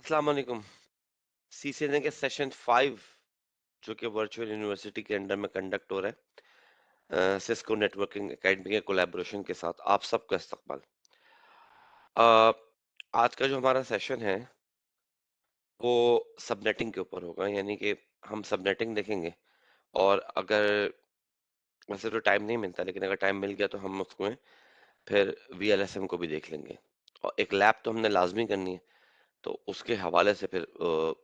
अस्सलाम वालेकुम। सीसीएनए के सेशन 5 जो कि वर्चुअल यूनिवर्सिटी के अंडर में कंडक्ट हो रहा है सिस्को नेटवर्किंग एकेडमी के कोलैबोरेशन के साथ आप सबका इस्तकबाल। अ, आज का जो हमारा सेशन है वो सबनेटिंग के ऊपर होगा, यानी कि हम सबनेटिंग देखेंगे। और अगर वैसे तो टाइम नहीं मिलता, लेकिन अगर टाइम मिल गया तो हम उसमें फिर वीएलएसएम को भी देख लेंगे। और एक लैब तो हमने लाजमी करनी है, तो उसके हवाले से फिर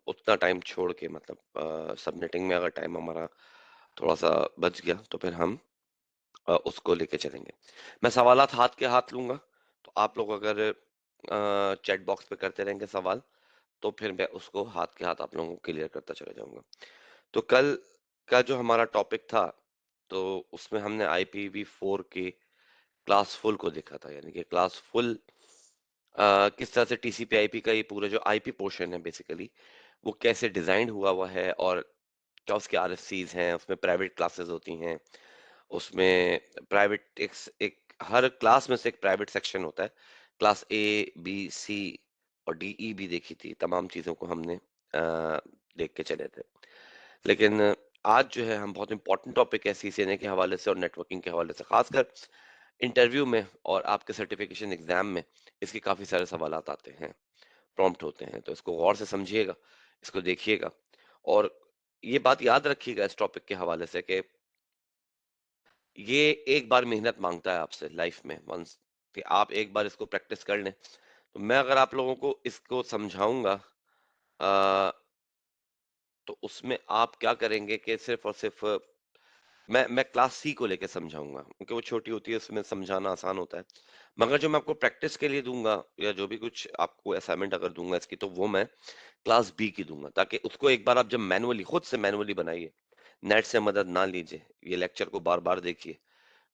उतना टाइम छोड़ के, मतलब सबनेटिंग में अगर टाइम हमारा थोड़ा सा बच गया तो फिर हम उसको लेके चलेंगे। मैं सवालात हाथ के हाथ लूंगा, तो आप लोग अगर चैट बॉक्स पे करते रहेंगे सवाल, तो फिर मैं उसको हाथ के हाथ आप लोगों को क्लियर करता चला जाऊंगा। तो कल का जो हमारा टॉपिक था, तो उसमें हमने IPv4 के क्लास फुल को देखा था, यानी कि क्लास फुल किस तरह से टीसीपी आईपी का ये पूरा जो आईपी पोर्शन है बेसिकली वो कैसे डिजाइन हुआ हुआ है, और क्या उसके आरएफसीज हैं, उसमें प्राइवेट क्लासेस होती हैं, उसमें प्राइवेट एक हर क्लास में से एक प्राइवेट सेक्शन होता है। क्लास A B C और DE भी देखी थी, तमाम चीजों को हमने देख के चले थे। लेकिन आज जो है हम बहुत इंपॉर्टेंट टॉपिक है सीसीएनए के हवाले से और नेटवर्किंग के हवाले से, खासकर इंटरव्यू में और आपके सर्टिफिकेशन एग्जाम में इसके काफी सारे सवाल आते हैं, प्रॉम्प्ट होते हैं। तो इसको गौर से समझिएगा, इसको देखिएगा, और ये बात याद रखिएगा इस टॉपिक के हवाले से कि ये एक बार मेहनत मांगता है आपसे लाइफ में, वंस कि आप एक बार इसको प्रैक्टिस कर लें। तो मैं अगर आप लोगों को इसको समझाऊंगा, तो उसमें आप क्या करेंगे कि सिर्फ और सिर्फ मैं क्लास सी को लेके समझाऊंगा, क्योंकि वो छोटी होती है, उसमें समझाना आसान होता है। मगर जो मैं आपको प्रैक्टिस के लिए दूंगा, या जो भी कुछ आपको असाइनमेंट अगर दूंगा इसकी, तो वो मैं क्लास बी की दूंगा, ताकि उसको एक बार आप जब मैनुअली खुद से मैनुअली बनाइए, नेट से मदद ना लीजिए, ये लेक्चर को बार बार देखिए,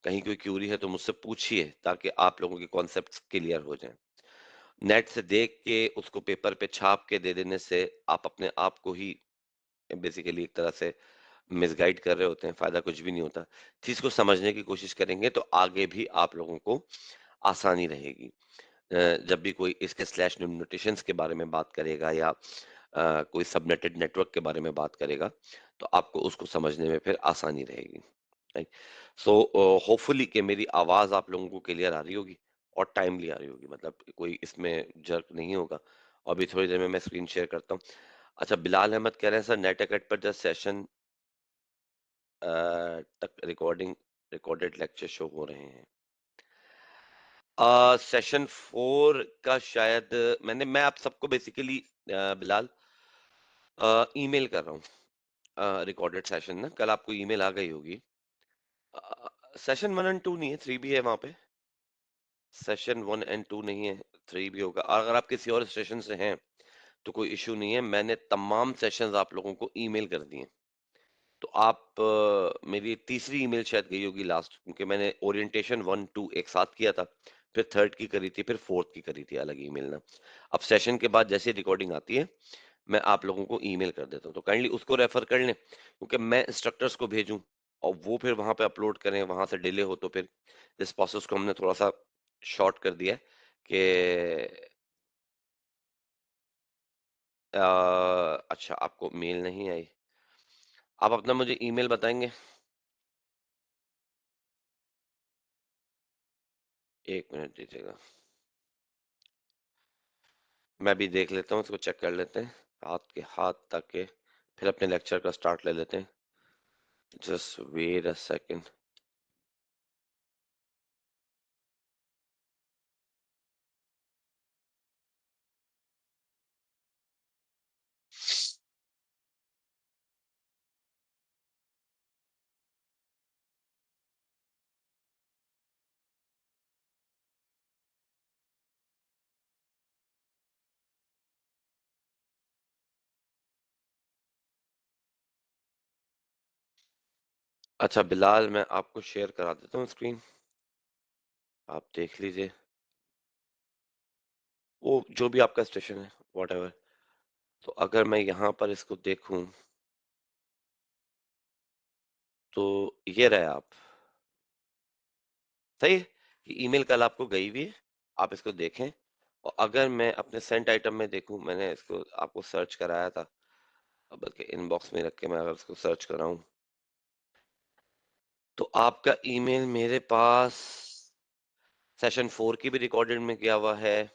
कहीं कोई क्यूरी है तो मुझसे पूछिए, ताकि आप लोगों के कॉन्सेप्ट्स क्लियर हो जाएं। नेट से देख के उसको पेपर पे छाप के दे देने से आप अपने आप को ही बेसिकली एक तरह से मिसगाइड कर रहे होते हैं, फायदा कुछ भी नहीं होता। चीज को समझने की कोशिश करेंगे तो आगे भी आप लोगों को आसानी रहेगी। जब भी कोई इसके स्लैश नोटेशंस के बारे में बात करेगा, या कोई सबनेटेड नेटवर्क के बारे में बात करेगा, तो आपको उसको समझने में फिर आसानी रहेगी। राइट। सो होपफुली कि मेरी आवाज आप लोगों को क्लियर आ रही होगी और टाइमली आ रही होगी, मतलब कोई इसमें जर्क नहीं होगा। और अभी थोड़ी देर में मैं स्क्रीन शेयर करता हूँ। अच्छा, बिलाल अहमद कह रहे हैं सर नेट अकेट पर जस्ट सेशन तक रिकॉर्डेड लेक्चर शो हो रहे हैं। सेशन 4 का शायद मैं आप सबको बेसिकली बिलाल ईमेल कर रहा हूँ। रिकॉर्डेड सेशन ना कल आपको ईमेल आ गई होगी। सेशन 1 एंड 2 नहीं है, 3 भी है वहां पे। सेशन 1 एंड 2 नहीं है, 3 भी होगा। और अगर आप किसी और सेशन से हैं तो कोई इशू नहीं है, मैंने तमाम सेशंस आप लोगों को ईमेल कर दिए। तो आप मेरी तीसरी ईमेल शायद गई होगी लास्ट, क्योंकि मैंने ओरिएंटेशन 1 2 एक साथ किया था, फिर थर्ड की करी थी, फिर फोर्थ की करी थी अलग ईमेल ना। अब सेशन के बाद जैसे रिकॉर्डिंग आती है मैं आप लोगों को ईमेल कर देता हूँ, तो काइंडली उसको रेफर कर लें, क्योंकि मैं इंस्ट्रक्टर्स को भेजूं और वो फिर वहां पे अपलोड करें, वहां से डिले हो, तो फिर इस प्रोसेस को हमने थोड़ा सा शॉर्ट कर दिया है कि अच्छा आपको मेल नहीं आई, आप अपना मुझे ईमेल बताएंगे। एक मिनट दीजिएगा, मैं भी देख लेता हूँ, इसको चेक कर लेते हैं हाथ के हाथ, ताकि फिर अपने लेक्चर का स्टार्ट ले लेते हैं। Just wait a second. अच्छा बिलाल, मैं आपको शेयर करा देता हूँ स्क्रीन, आप देख लीजिए, वो जो भी आपका स्टेशन है, वॉट। तो अगर मैं यहाँ पर इसको देखूं, तो ये रहे आप, सही है। ये ईमेल कल आपको गई हुई है, आप इसको देखें और अगर मैं अपने सेंट आइटम में देखूं, मैंने इसको आपको सर्च कराया था, अब बल्कि इनबॉक्स में रख के मैं अगर इसको सर्च कराऊं, तो आपका ईमेल मेरे पास सेशन 4 की भी रिकॉर्डेड में गया हुआ है,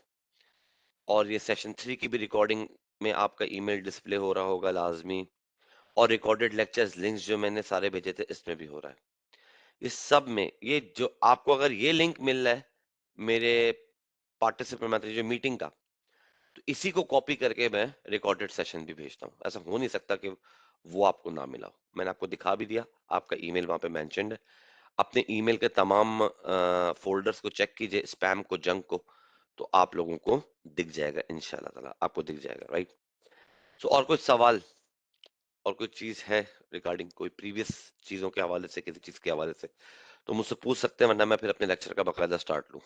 और ये सेशन 3 की भी रिकॉर्डिंग में आपका ईमेल डिस्प्ले हो रहा होगा लाजमी, और रिकॉर्डेड लेक्चर्स लिंक्स जो मैंने सारे भेजे थे इसमें भी हो रहा है। इस सब में ये जो आपको अगर ये लिंक मिल रहा है मेरे पार्टिसिपेंट मतलब जो मीटिंग का, तो इसी को कॉपी करके मैं रिकॉर्डेड सेशन भी भेजता हूँ। ऐसा हो नहीं सकता कि वो आपको ना मिला हो। मैंने आपको दिखा भी दिया, आपका ईमेल वहां पे मेंशन्ड है। अपने ईमेल के तमाम फोल्डर्स को चेक कीजिए, स्पैम को, जंक को, तो आप लोगों को दिख जाएगा, इंशाल्लाह ताला आपको दिख जाएगा, राइट। सो और कुछ सवाल और कुछ चीज है रिगार्डिंग कोई प्रीवियस चीजों के हवाले से, किसी चीज के हवाले से, तो मुझसे पूछ सकते हैं, वरना मैं फिर अपने लेक्चर का बकायदा स्टार्ट लूं।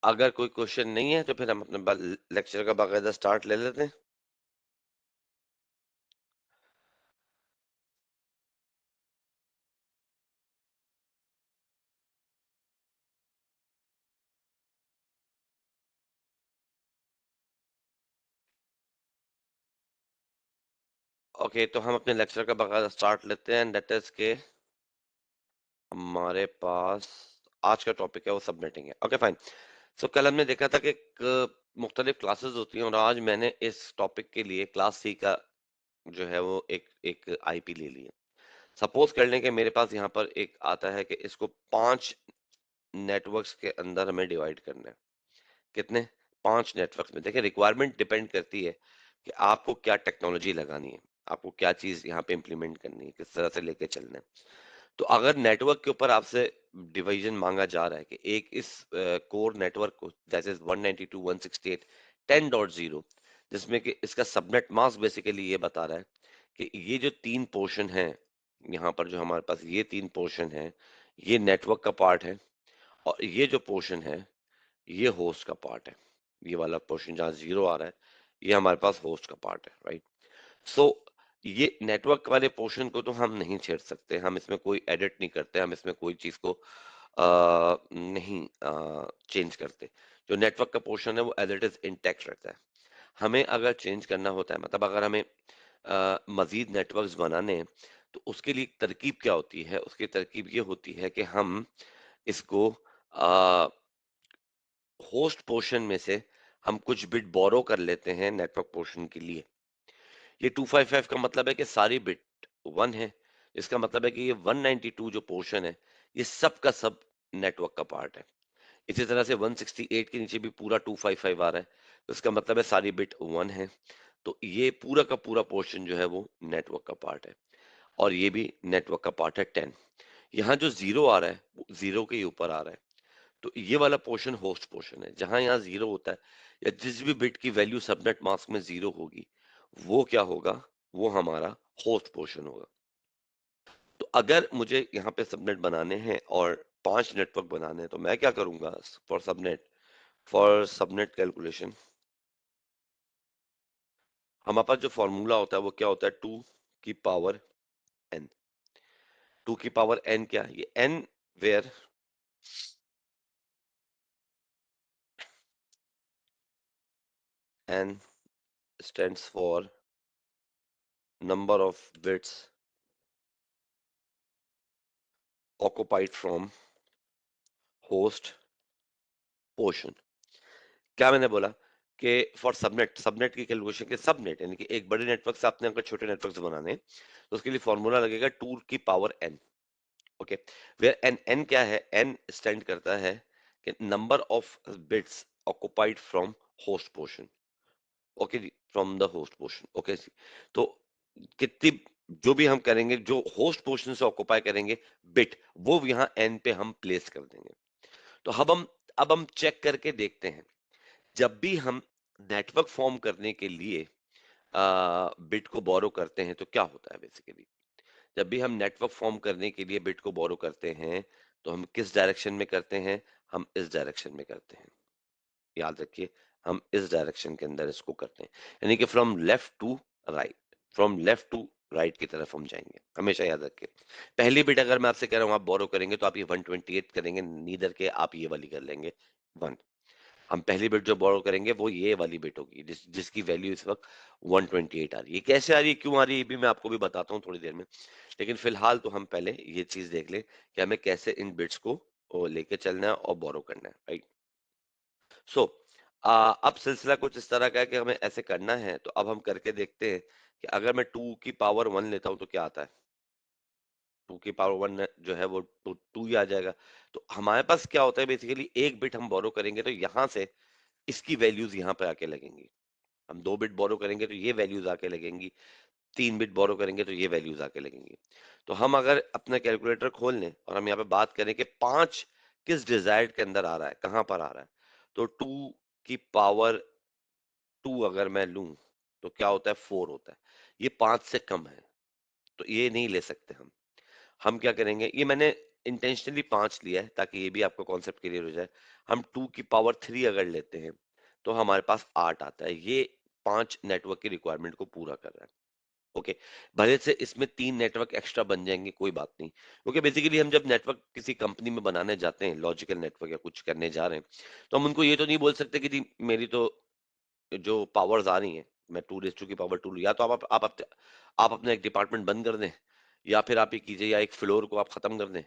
अगर कोई क्वेश्चन नहीं है तो फिर हम अपने लेक्चर का बाकायदा स्टार्ट ले लेते हैं। ओके, तो हम अपने लेक्चर का बाकायदा स्टार्ट लेते हैं, दैट इज के हमारे पास आज का टॉपिक है वो सबनेटिंग है। Okay fine. सो कल हमने देखा था कि मुख्तलिफ क्लासेस होती हैं, और आज मैंने इस टॉपिक के लिए क्लास सी का जो है वो एक एक आईपी ले ली है। सपोज कर लें कि मेरे पास यहाँ पर एक आता है कि इसको 5 नेटवर्क्स के अंदर हमें डिवाइड करना है। कितने? 5 नेटवर्क्स में। देखिए, रिक्वायरमेंट डिपेंड करती है कि आपको क्या टेक्नोलॉजी लगानी है, आपको क्या चीज यहाँ पे इम्प्लीमेंट करनी है, किस तरह से लेके चलना है। तो अगर नेटवर्क के ऊपर आपसे डिवीजन मांगा जा रहा है कि एक इस कोर नेटवर्क को, जैसे 192.168.10.0, जिसमें कि इसका सबनेट मास्क बेसिकली ये बता रहा है कि ये जो 3 पोर्शन है, यहाँ पर जो हमारे पास ये 3 पोर्शन है, ये नेटवर्क का पार्ट है, और ये जो पोर्शन है ये होस्ट का पार्ट है। ये वाला पोर्शन जहाँ 0 आ रहा है, ये हमारे पास होस्ट का पार्ट है, राइट। सो ये नेटवर्क वाले पोर्शन को तो हम नहीं छेड़ सकते, हम इसमें कोई एडिट नहीं करते, हम इसमें कोई चीज को नहीं चेंज करते। जो नेटवर्क का पोर्शन है वो एज इट इज इंटैक्ट रहता है। हमें अगर चेंज करना होता है, मतलब अगर हमें मजीद नेटवर्क्स बनाने हैं, तो उसके लिए तरकीब क्या होती है? उसकी तरकीब ये होती है कि हम इसको होस्ट पोर्शन में से हम कुछ बिट बोरो कर लेते हैं नेटवर्क पोर्शन के लिए। ये 255 का मतलब है कि सारी बिट 1 है। इसका मतलब है कि ये 192 जो पोर्शन है, ये सब का सब नेटवर्क का पार्ट है। इसी तरह से 168 के नीचे भी पूरा 255 आ रहा है, तो इसका मतलब है सारी बिट 1 है। तो ये पूरा का पूरा पोर्शन जो है वो नेटवर्क का पार्ट है, और ये भी नेटवर्क का पार्ट है 10। यहाँ जो जीरो आ रहा है वो जीरो के ही ऊपर आ रहा है, तो ये वाला पोर्शन होस्ट पोर्शन है। जहां यहाँ जीरो होता है, या जिस भी बिट की वैल्यू सबनेट मास्क में जीरो होगी, वो क्या होगा? वो हमारा होस्ट पोर्शन होगा। तो अगर मुझे यहाँ पे सबनेट बनाने हैं और 5 नेटवर्क बनाने हैं, तो मैं क्या करूंगा? फॉर सबनेट कैलकुलेशन हमारे पास जो फॉर्मूला होता है वो क्या होता है? 2 की पावर n। 2 की पावर n क्या? ये n where n stands for number of bits occupied from host portion. क्या मैंने बोला? कि फॉर सबनेट, सबनेट की कैलकुलेशन के सबनेट यानी कि एक बड़े नेटवर्क से आपने अगर छोटे नेटवर्क बनाने हैं, तो उसके लिए फॉर्मूला लगेगा 2 की power n। Okay, where n, n क्या है? एन स्टैंड करता है कि number of bits occupied from host portion. Okay जी, from the host portion. Okay जी। तो कितनी, जो भी हम करेंगे, जो होस्ट पोर्शन से ऑक्युपाई करेंगे बिट, वो यहाँ एन पे हम प्लेस कर देंगे। तो अब हम चेक करके देखते हैं, जब भी हम नेटवर्क फॉर्म करने के लिए बिट को बोरो करते हैं तो क्या होता है बेसिकली? जब भी हम नेटवर्क फॉर्म करने के लिए बिट को बोरो करते हैं, तो हम किस डायरेक्शन में करते हैं? हम इस डायरेक्शन में करते हैं। याद रखिए, हम इस डायरेक्शन के अंदर इसको करते हैं, यानी कि from left to right, from left to right की तरफ हम जाएंगे, हमेशा याद रखें। पहली बिट अगर मैं आपसे कह रहा हूँ आप बोरो करेंगे तो आप ये 128 करेंगे, नीदर के आप ये वाली कर लेंगे 1। हम पहली बिट जो बोरो करेंगे वो ये वाली बिट होगी जिसकी वैल्यू इस वक्त 128 आ रही है। कैसे आ रही है, क्यों आ रही है, ये भी मैं आपको भी बताता हूँ थोड़ी देर में, लेकिन फिलहाल तो हम पहले ये चीज देख लें कि हमें कैसे इन बिट्स को लेके चलना है और बोरो करना है, राइट। सो अब सिलसिला कुछ इस तरह का है कि हमें ऐसे करना है, तो अब हम करके देखते हैं कि अगर मैं 2 की पावर 1 लेता हूं तो क्या आता है। 2 की पावर 1 जो है वो टू ही आ जाएगा। तो हमारे पास क्या होता है, बेसिकली एक बिट हम बोरो करेंगे तो यहां से इसकी वैल्यूज यहाँ पे आके लगेंगी। हम 2 बिट बोरो करेंगे तो ये वैल्यूज आके लगेंगी, 3 बिट बोरो करेंगे तो ये वैल्यूज आके लगेंगी। तो हम अगर अपना कैलकुलेटर खोल लें और हम यहाँ पे बात करें कि 5 किस डिजायर्ड के अंदर आ रहा है, कहां पर आ रहा है, तो 2 की पावर 2 अगर मैं लूं तो क्या होता है, 4 होता है। ये 5 से कम है तो ये नहीं ले सकते हम क्या करेंगे, ये मैंने इंटेंशनली 5 लिया है ताकि ये भी आपको कॉन्सेप्ट क्लियर हो जाए। हम 2 की पावर 3 अगर लेते हैं तो हमारे पास 8 आता है, ये 5 नेटवर्क की रिक्वायरमेंट को पूरा कर रहा है। ओके, भले से इसमें 3 नेटवर्क एक्स्ट्रा बन जाएंगे, कोई बात नहीं, क्योंकि बेसिकली हम जब नेटवर्क किसी कंपनी में बनाने जाते हैं, लॉजिकल नेटवर्क या कुछ करने जा रहे हैं, तो हम उनको ये तो नहीं बोल सकते कि जी मेरी तो जो पावर्स आ रही हैं मैं 2 की पावर 2 लूं। या तो आप अपना एक डिपार्टमेंट बंद कर दें, या फिर आप ये कीजिए, या एक फ्लोर को आप खत्म कर दें,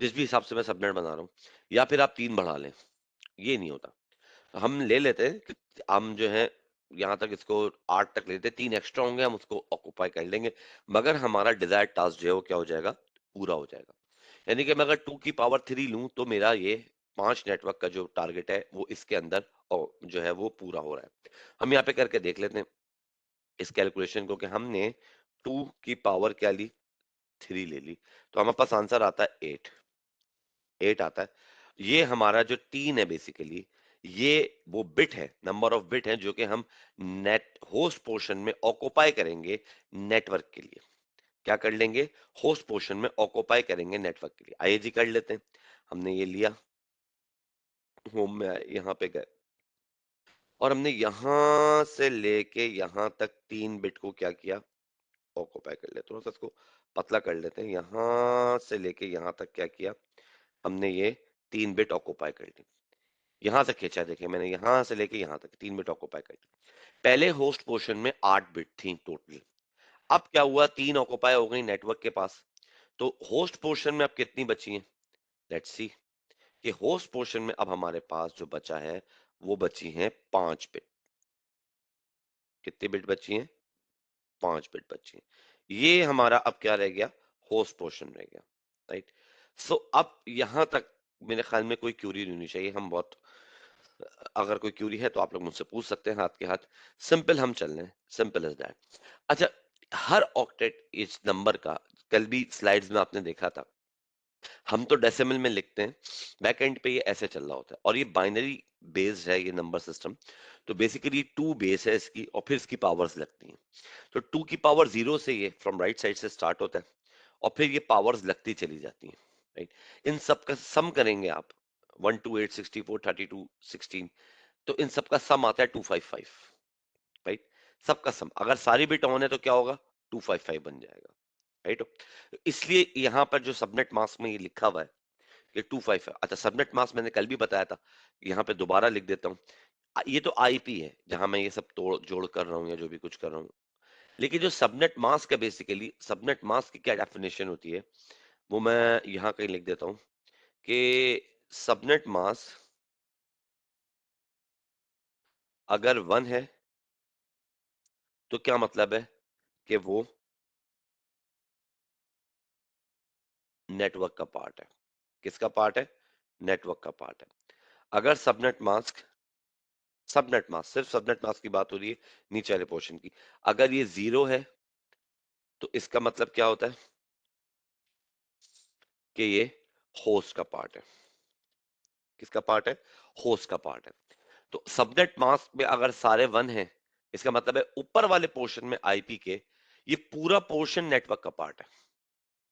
जिस भी हिसाब से मैं सबनेट बना रहा हूँ, या फिर आप 3 बढ़ा लें। ये नहीं होता। तो हम ले लेते हैं कि हम जो है यहाँ तक इसको 8 तक लेते हैं, 3 एक्स्ट्रा होंगे हम उसको ऑक्यूपाई कर लेंगे, मगर हमारा डिजायर्ड टास्क जो है वो क्या हो जाएगा, पूरा हो जाएगा। यानी कि मैं अगर 2 की पावर 3 लूं तो मेरा ये 5 नेटवर्क का जो टारगेट है वो इसके अंदर जो है वो पूरा हो रहा है। हम यहाँ पे करके देख लेते हैं इस कैलकुलेशन को कि हमने 2 की पावर क्या ली, 3 ले ली, तो हमारे पास आंसर आता है 8। 8 आता है। ये हमारा जो 3 है बेसिकली, ये वो बिट है, नंबर ऑफ बिट है जो कि हम नेट होस्ट पोर्शन में ऑक्युपाई करेंगे नेटवर्क के लिए। क्या कर लेंगे, होस्ट पोर्शन में ऑक्युपाई करेंगे नेटवर्क के लिए। आइए जी कर लेते हैं। हमने ये लिया, होम में आए, यहाँ पे गए, और हमने यहां से लेके यहां तक 3 बिट को क्या किया, ऑक्युपाई कर लिया। थोड़ा सा इसको पतला कर लेते हैं, यहां से लेके यहां तक क्या किया, हमने ये 3 बिट ऑक्युपाई कर ली। यहां से खींचा, देखिए मैंने यहां से लेके यहां तक 3 बिट ऑक्युपाई कर ली। पहले होस्ट पोर्शन में 8 बिट थी टोटल। अब क्या हुआ, 3 ऑक्युपाई हो गई नेटवर्क के पास, तो होस्ट पोर्शन में अब कितनी बची हैं, लेट्स सी कि होस्ट पोर्शन में अब हमारे पास जो बचा है वो बची हैं 5 बिट। कितनी बिट बची हैं, 5 बिट बची हैं। ये हमारा अब क्या रह गया, होस्ट पोर्शन रह गया, राइट। सो अब यहां तक मेरे ख्याल में कोई क्यूरी नहीं होनी चाहिए। हम बहुत, अगर कोई क्यूरी है तो आप लोग मुझसे पूछ सकते हैं हाथ के हाथ। सिंपल हम चल रहे हैं, सिंपल इज दैट। अच्छा, हर ऑक्टेट इस नंबर का, कल भी स्लाइड्स में आपने देखा था, हम तो डेसिमल में लिखते हैं, बैक एंड पे ये ऐसे चल रहा होता है, और ये बाइनरी बेस्ड है ये नंबर सिस्टम। तो बेसिकली 2 बेस है इसकी और फिर इसकी पावर्स लगती हैं। तो 2 की पावर 0 से ये फ्रॉम राइट साइड से स्टार्ट होता है और फिर ये पावर्स लगती चली जाती हैं, राइट। इन सब का सम करेंगे आप, 128 64 32 16, तो इन सब का सम आता है 255, राइट। सबका सम अगर सारी बिट ऑन है तो क्या होगा, 255 बन जाएगा, राइट। इसलिए यहाँ पर जो सबनेट मास्क में ये लिखा हुआ है कि 255, अच्छा सबनेट मास्क मैंने कल भी बताया था, यहाँ पे दोबारा लिख देता हूँ। ये तो आईपी है जहां मैं ये सब तोड़ जोड़ कर रहा हूँ या जो भी कुछ कर रहा हूँ, लेकिन जो सबनेट मास्क है, बेसिकली सबनेट मास्क की क्या डेफिनेशन होती है वो मैं यहाँ कहीं लिख देता हूँ कि सबनेट मास्क अगर 1 है तो क्या मतलब है कि वो नेटवर्क का पार्ट है। किसका पार्ट है, नेटवर्क का पार्ट है। अगर सबनेट मास्क सिर्फ सबनेट मास्क की बात हो रही है, नीचे वाले पोर्शन की, अगर ये 0 है तो इसका मतलब क्या होता है कि ये होस्ट का पार्ट है। किसका पार्ट है, होस्ट का पार्ट है। तो सबनेट मास्क में अगर सारे 1 हैं, इसका मतलब है ऊपर वाले पोर्शन में आईपी के ये पूरा पोर्शन नेटवर्क का पार्ट है।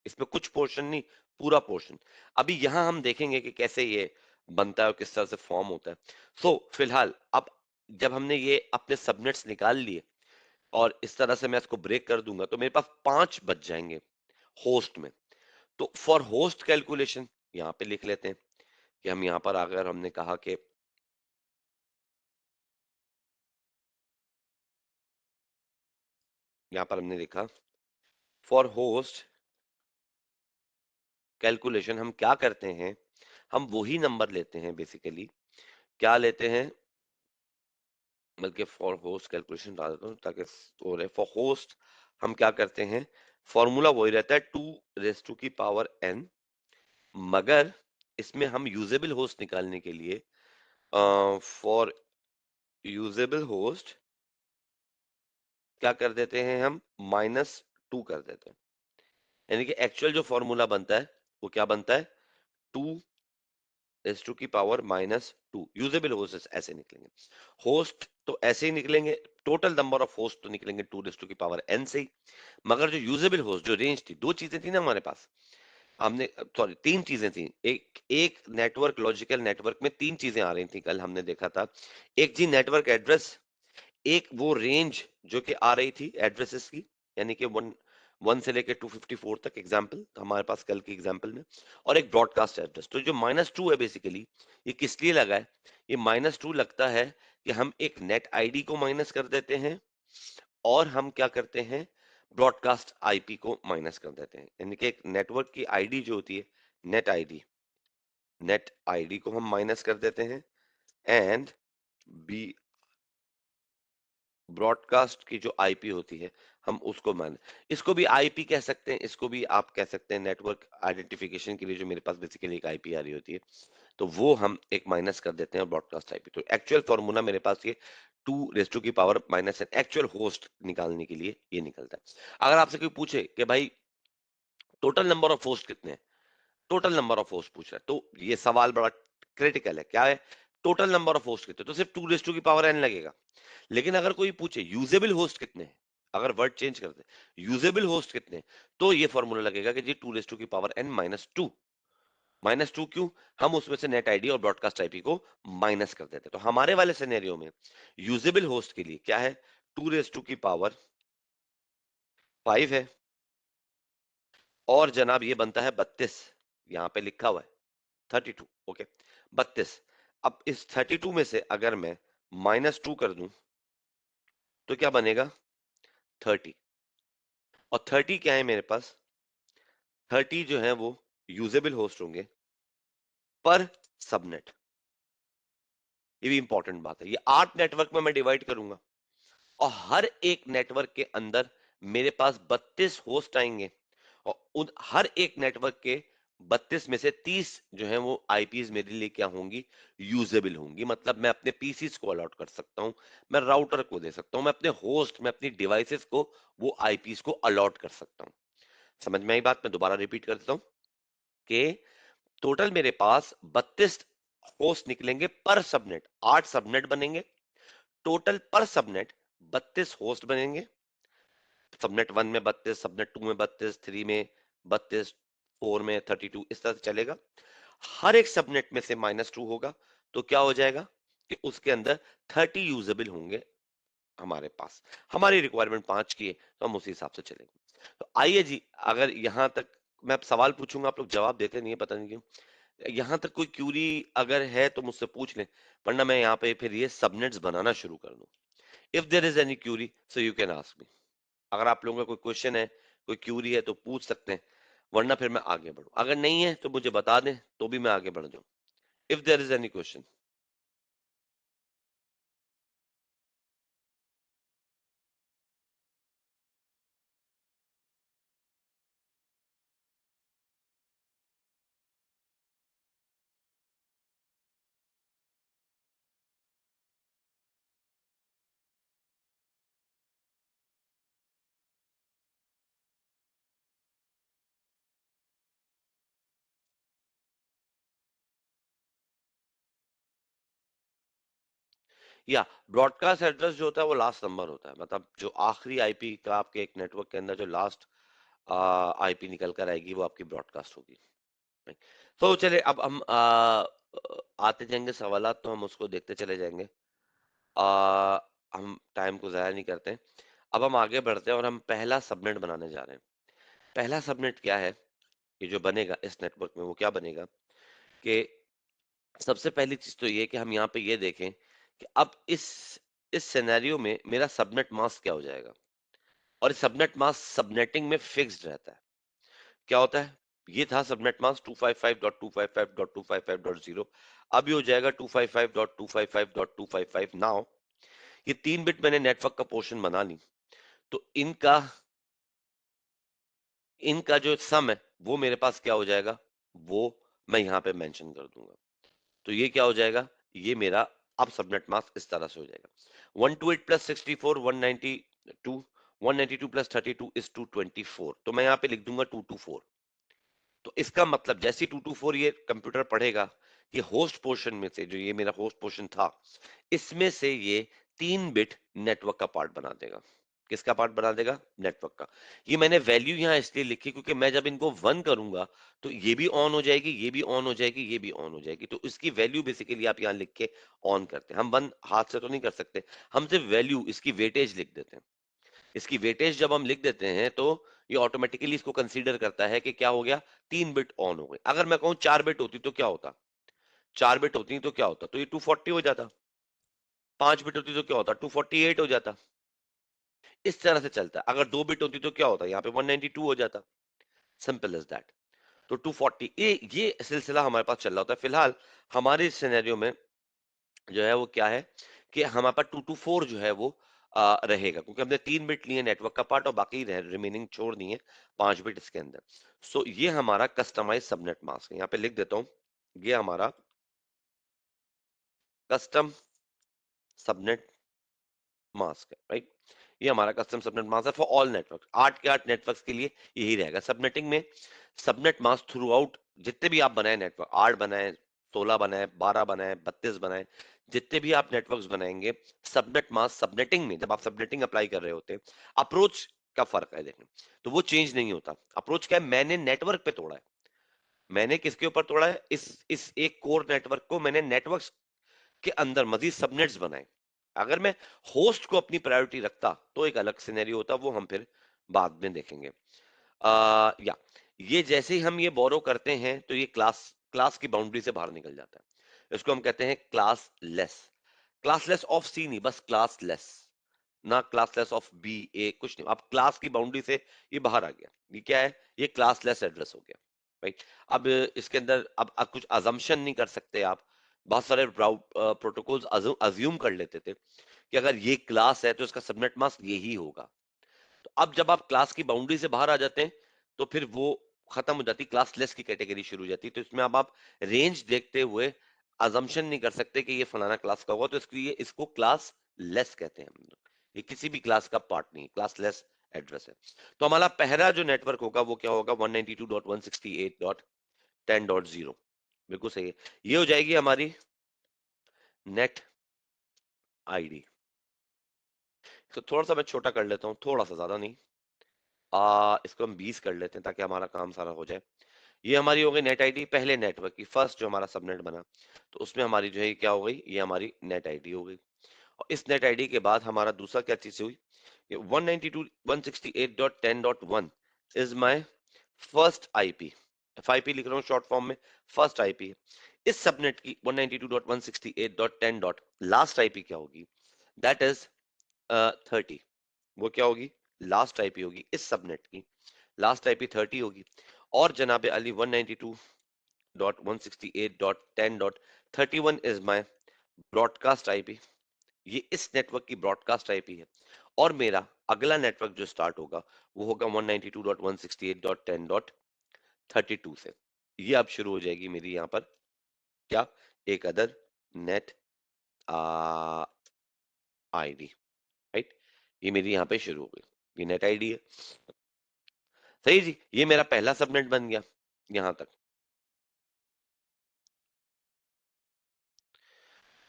इसमें कुछ पोर्शन नहीं, पूरा पोर्शन। अभी यहां हम देखेंगे कि कैसे ये बनता है और किस तरह से फॉर्म होता है। सो फिलहाल अब जब हमने ये अपने सबनेट्स निकाल लिए और इस तरह से मैं इसको ब्रेक कर दूंगा तो मेरे पास 5 बच जाएंगे होस्ट में। तो फॉर होस्ट कैलकुलेशन यहाँ पे लिख लेते हैं कि हम यहाँ पर अगर हमने कहा कि यहाँ पर हमने लिखा फॉर होस्ट कैलकुलेशन, हम क्या करते हैं, हम वही नंबर लेते हैं बेसिकली, क्या लेते हैं, बल्कि फॉर होस्ट कैलकुलेशन डाल देता हूँ ताकि हो रहे फॉर होस्ट हम क्या करते हैं, फॉर्मूला वही रहता है 2 raised to the power n, मगर इसमें हम यूजेबल होस्ट निकालने के लिए फॉर यूजेबल होस्ट क्या कर देते हैं, हम -2 कर देते हैं। यानी कि एक्चुअल जो फॉर्मूला बनता है वो क्या बनता है, 2 raised to the power -2 usable host ऐसे निकलेंगे। होस्ट तो ऐसे ही निकलेंगे, टोटल नंबर ऑफ होस्ट तो निकलेंगे 2 raised to the power n से ही, मगर जो यूजेबल होस्ट जो रेंज थी, दो चीजें थी ना हमारे पास, हमने सॉरी तीन चीजें थी, एक एक नेटवर्क, लॉजिकल नेटवर्क में तीन चीजें आ रही थी, कल हमने देखा था। एक जी नेटवर्क एड्रेस, एक वो रेंज जो कि आ रही थी एड्रेसेस की, यानी कि 1 से लेके 254 तक एग्जाम्पल हमारे पास कल की एग्जाम्पल में, और एक ब्रॉडकास्ट एड्रेस। तो जो -2 है बेसिकली ये किस लिए लगा है, ये -2 लगता है कि हम एक नेट आईडी को माइनस कर देते हैं और हम क्या करते हैं, ब्रॉडकास्ट आईपी को माइनस कर देते हैं। यानी कि एक नेटवर्क की आईडी जो होती है, नेट आईडी, नेट आईडी को हम माइनस कर देते हैं, एंड बी ब्रॉडकास्ट की जो आईपी होती है हम उसको मान, इसको भी आईपी कह सकते हैं, इसको भी आप कह सकते हैं नेटवर्क आइडेंटिफिकेशन के लिए जो मेरे पास बेसिकली एक आईपी आ रही होती है, तो वो हम एक माइनस कर देते हैं ब्रॉडकास्ट आईपी। तो एक्चुअल फॉर्मूला मेरे पास ये 2 raised to the power -n actual host निकालने के लिए ये निकलता है। अगर आपसे कोई पूछे कि भाई टोटल नंबर ऑफ होस्ट कितने हैं, टोटल नंबर ऑफ होस्ट पूछ रहा है, तो ये सवाल बड़ा क्रिटिकल है, क्या है, टोटल नंबर ऑफ होस्ट कितने, तो सिर्फ 2 raised to the power n लगेगा। लेकिन अगर कोई पूछे यूजेबल होस्ट कितने हैं, अगर वर्ड चेंज कर दे, यूजेबल होस्ट कितने हैं, तो ये फॉर्मूला लगेगा कि जी 2 raised to the power n -2। -2 क्यों, हम उसमें से नेट आईडी और ब्रॉडकास्ट आईपी को माइनस कर देते हैं। तो हमारे वाले सिनेरियो में यूजेबल होस्ट के लिए क्या है, 2 raised to the power 5 है, और जनाब ये बनता है 32, यहां पे लिखा हुआ है 32, ओके 32। अब इस 32 में से अगर मैं -2 कर दूं तो क्या बनेगा, 30, और 30 क्या है मेरे पास, 30 जो है वो यूजेबल होस्ट होंगे पर सबनेट। ये भी इंपॉर्टेंट बात है, ये 8 नेटवर्क में मैं डिवाइड करूंगा और हर एक नेटवर्क के अंदर मेरे पास 32 होस्ट आएंगे, और उन हर एक नेटवर्क के 32 में से 30 जो है वो आईपीज मेरे लिए क्या होंगी, यूजेबल होंगी। मतलब मैं अपने पीसीस को अलॉट कर सकता हूं, मैं राउटर को दे सकता हूं, मैं अपने होस्ट में अपनी डिवाइसेस को वो आईपीज को अलॉट कर सकता हूं। समझ में आई बात, मैं दोबारा रिपीट कर देता हूं कि टोटल मेरे पास 32 होस्ट निकलेंगे पर सबनेट, 8 सबनेट बनेंगे टोटल, पर सबनेट 32 होस्ट बनेंगे, सबनेट 1 में 32, सबनेट 2 में 32, 3 में 32, 4 में 32, इस तरह से चलेगा। हर एक सबनेट में से -2 होगा, तो क्या हो जाएगा कि उसके अंदर 30 यूजेबल होंगे हमारे पास। हमारी रिक्वायरमेंट 5 की है तो हम उसी हिसाब से चलेंगे। तो आइए जी, अगर यहां तक मैं अब सवाल पूछूंगा, आप लोग जवाब देते नहीं है, पता नहीं क्यों। यहां तक कोई क्यूरी अगर है तो मुझसे पूछ लें, वरना मैं यहाँ पे फिर ये सबनेट्स बनाना शुरू कर दूं। If there is any query so you can ask me. अगर आप लोगों का कोई क्वेश्चन है, कोई क्यूरी है तो पूछ सकते हैं, वरना फिर मैं आगे बढ़ूं। अगर नहीं है तो मुझे बता दें तो भी मैं आगे बढ़ जाऊं। If there is any question. या ब्रॉडकास्ट एड्रेस जो होता है वो लास्ट नंबर होता है, मतलब जो आखिरी आईपी का आपके एक नेटवर्क के अंदर जो लास्ट आईपी निकल कर आएगी वो आपकी ब्रॉडकास्ट होगी। तो चलिए अब हम आते जाएंगे सवालात, तो हम उसको देखते चले जाएंगे। हम टाइम को ज़ाया नहीं करते हैं। अब हम आगे बढ़ते हैं और हम पहला सबनेट बनाने जा रहे हैं। पहला सबनेट क्या है? ये जो बनेगा इस नेटवर्क में वो क्या बनेगा कि सबसे पहली चीज तो ये कि हम यहाँ पे ये देखें कि अब इस सिनेरियो में मेरा सबनेट मास्क क्या हो जाएगा। और सबनेट मास्क सबनेटिंग में फिक्स्ड रहता है। क्या होता है? ये था सबनेट मास्क 255.255.255.0। अब ये हो जाएगा 255.255.255। नाउ ये 3 बिट मैंने नेटवर्क का पोर्शन बना ली, तो इनका इनका जो सम है वो मेरे पास क्या हो जाएगा, वो मैं यहाँ पे मेंशन कर दूंगा। तो ये क्या हो जाएगा, ये मेरा अब सबनेट मास्क इस तरह से हो जाएगा। 128 प्लस 64 192, 192 प्लस 32 इज 224। तो मैं यहाँ पे लिख दूंगा 224। तो इसका मतलब जैसे 224 ये कंप्यूटर पढ़ेगा, ये होस्ट पोर्शन में से, जो ये मेरा होस्ट पोर्शन था, इसमें से ये 3 बिट नेटवर्क का पार्ट बना देगा। किसका पार्ट बना देगा? नेटवर्क का। ये मैंने वैल्यू यहाँ इसलिए लिखी क्योंकि मैं जब इनको 1 करूंगा तो ये भी ऑन हो जाएगी, ये भी ऑन हो जाएगी, ये भी ऑन हो जाएगी। तो इसकी वैल्यू बेसिकली आप यहाँ लिख के ऑन करते हैं। हम 1 हाथ से तो नहीं कर सकते, हम सिर्फ वैल्यू, इसकी वेटेज लिख देते हैं। इसकी वेटेज जब हम लिख देते हैं तो ये ऑटोमेटिकली इसको कंसीडर करता है कि क्या हो गया, 3 बिट ऑन हो गए। अगर मैं कहूं 4 बिट होती तो क्या होता, 4 बिट होती तो क्या होता, तो ये 240 हो जाता। 5 बिट होती तो क्या होता, 248 हो जाता। इस तरह से चलता है। अगर 2 बिट होती तो क्या होता, यहाँ पे 192 हो जाता। Simple is that. तो 240 ये सिलसिला हमारे पास चल रहा होता है। फिलहाल हमारे सिनेरियो में जो है वो क्या है कि हमारे पास 224 जो है वो रहेगा, क्योंकि हमने 3 बिट लिए नेटवर्क का पार्ट और बाकी रिमेनिंग छोड़ दिए 5 बिट इसके अंदर। सो ये हमारा कस्टमाइज सबनेट मास्क है। यहाँ पे लिख देता हूँ, ये हमारा कस्टम सबनेट मास्क है, राइट। ये हमारा कस्टम सबनेट मास्क है फॉर ऑल नेटवर्क। 8 के 8 नेटवर्क्स के लिए यही रहेगा। सबनेटिंग में सबनेट मास्क थ्रू आउट जितने भी आप बनाए नेटवर्क, 8 बनाए, 16 बनाए, 12 बनाए, 32 बनाए, जितने भी आप नेटवर्क्स बनाएंगे, सबनेट मास्क सबनेटिंग में जब आप सबनेटिंग अप्लाई कर रहे होते हैं, अप्रोच का फर्क है देखें, तो वो चेंज नहीं होता। अप्रोच क्या है, मैंने नेटवर्क पे तोड़ा है। मैंने किसके ऊपर तोड़ा है, इस एक कोर नेटवर्क को मैंने नेटवर्क के अंदर मजीद सबनेट्स बनाए। अगर मैं होस्ट को अपनी प्रायोरिटी रखता तो एक अलग सिनेरियो होता, वो हम फिर बाद में देखेंगे। या ये जैसे ही हम ये बोरो करते हैं तो ये क्लास क्लास की बाउंड्री से बाहर निकल जाता है। इसको हम कहते हैं classless. Classless of C नहीं, बस क्लास लेस, ना classless of B A, कुछ नहीं। अब क्लास की बाउंड्री से ये बाहर आ गया। ये क्या है, ये क्लास लेस एड्रेस हो गया, राइट। अब इसके अंदर अब कुछ अजम्पशन नहीं कर सकते आप। बहुत सारे प्रोटोकॉल्स अज्यूम कर लेते थे कि अगर ये क्लास है तो इसका सबनेट मास्क यही होगा। तो अब जब आप क्लास की बाउंड्री से बाहर आ जाते हैं तो फिर वो खत्म हो जाती, क्लास लेस की कैटेगरी शुरू हो जाती है। तो इसमें अब आप रेंज देखते हुए अजम्पशन नहीं कर सकते कि ये फलाना क्लास का होगा, तो इसलिए इसको क्लास लेस कहते हैं हम लोग। ये किसी भी क्लास का पार्ट नहीं, क्लास लेस एड्रेस है। तो हमारा पहला जो नेटवर्क होगा वो क्या होगा, 192.168.10.0। बिल्कुल सही है। ये हो जाएगी हमारी नेट आईडी। तो थोड़ा सा मैं छोटा कर लेता हूँ, थोड़ा सा, ज्यादा नहीं। इसको हम 20 कर लेते हैं ताकि हमारा काम सारा हो जाए। ये हमारी हो गई नेट आईडी पहले नेटवर्क की, फर्स्ट जो हमारा सबनेट बना, तो उसमें हमारी जो है क्या हो गई, ये हमारी नेट आईडी हो गई। और इस नेट आईडी के बाद हमारा दूसरा क्या चीज हुई, 192.168.10.1 is my first IP. FIP लिख रहा हूँ शॉर्ट फॉर्म में, फर्स्ट आईपी। इस सबनेट की 192.168.10 लास्ट आईपी क्या होगी, दैट इज 30। वो क्या होगी, लास्ट आईपी होगी इस सबनेट की, लास्ट आईपी 30 होगी। और जनाब Ali 192.168.10.31 is my broadcast IP. ये इस नेटवर्क की ब्रॉडकास्ट आईपी है। और मेरा अगला नेटवर्क जो स्टार्ट होगा वो होगा 192.168.10.32 से। ये अब शुरू हो जाएगी मेरी यहाँ पर क्या, एक अदर नेट आईडी, राइट। ये मेरी यहाँ पे शुरू हो गई, ये नेट आईडी है। सही जी, ये मेरा पहला सबनेट बन गया यहां तक।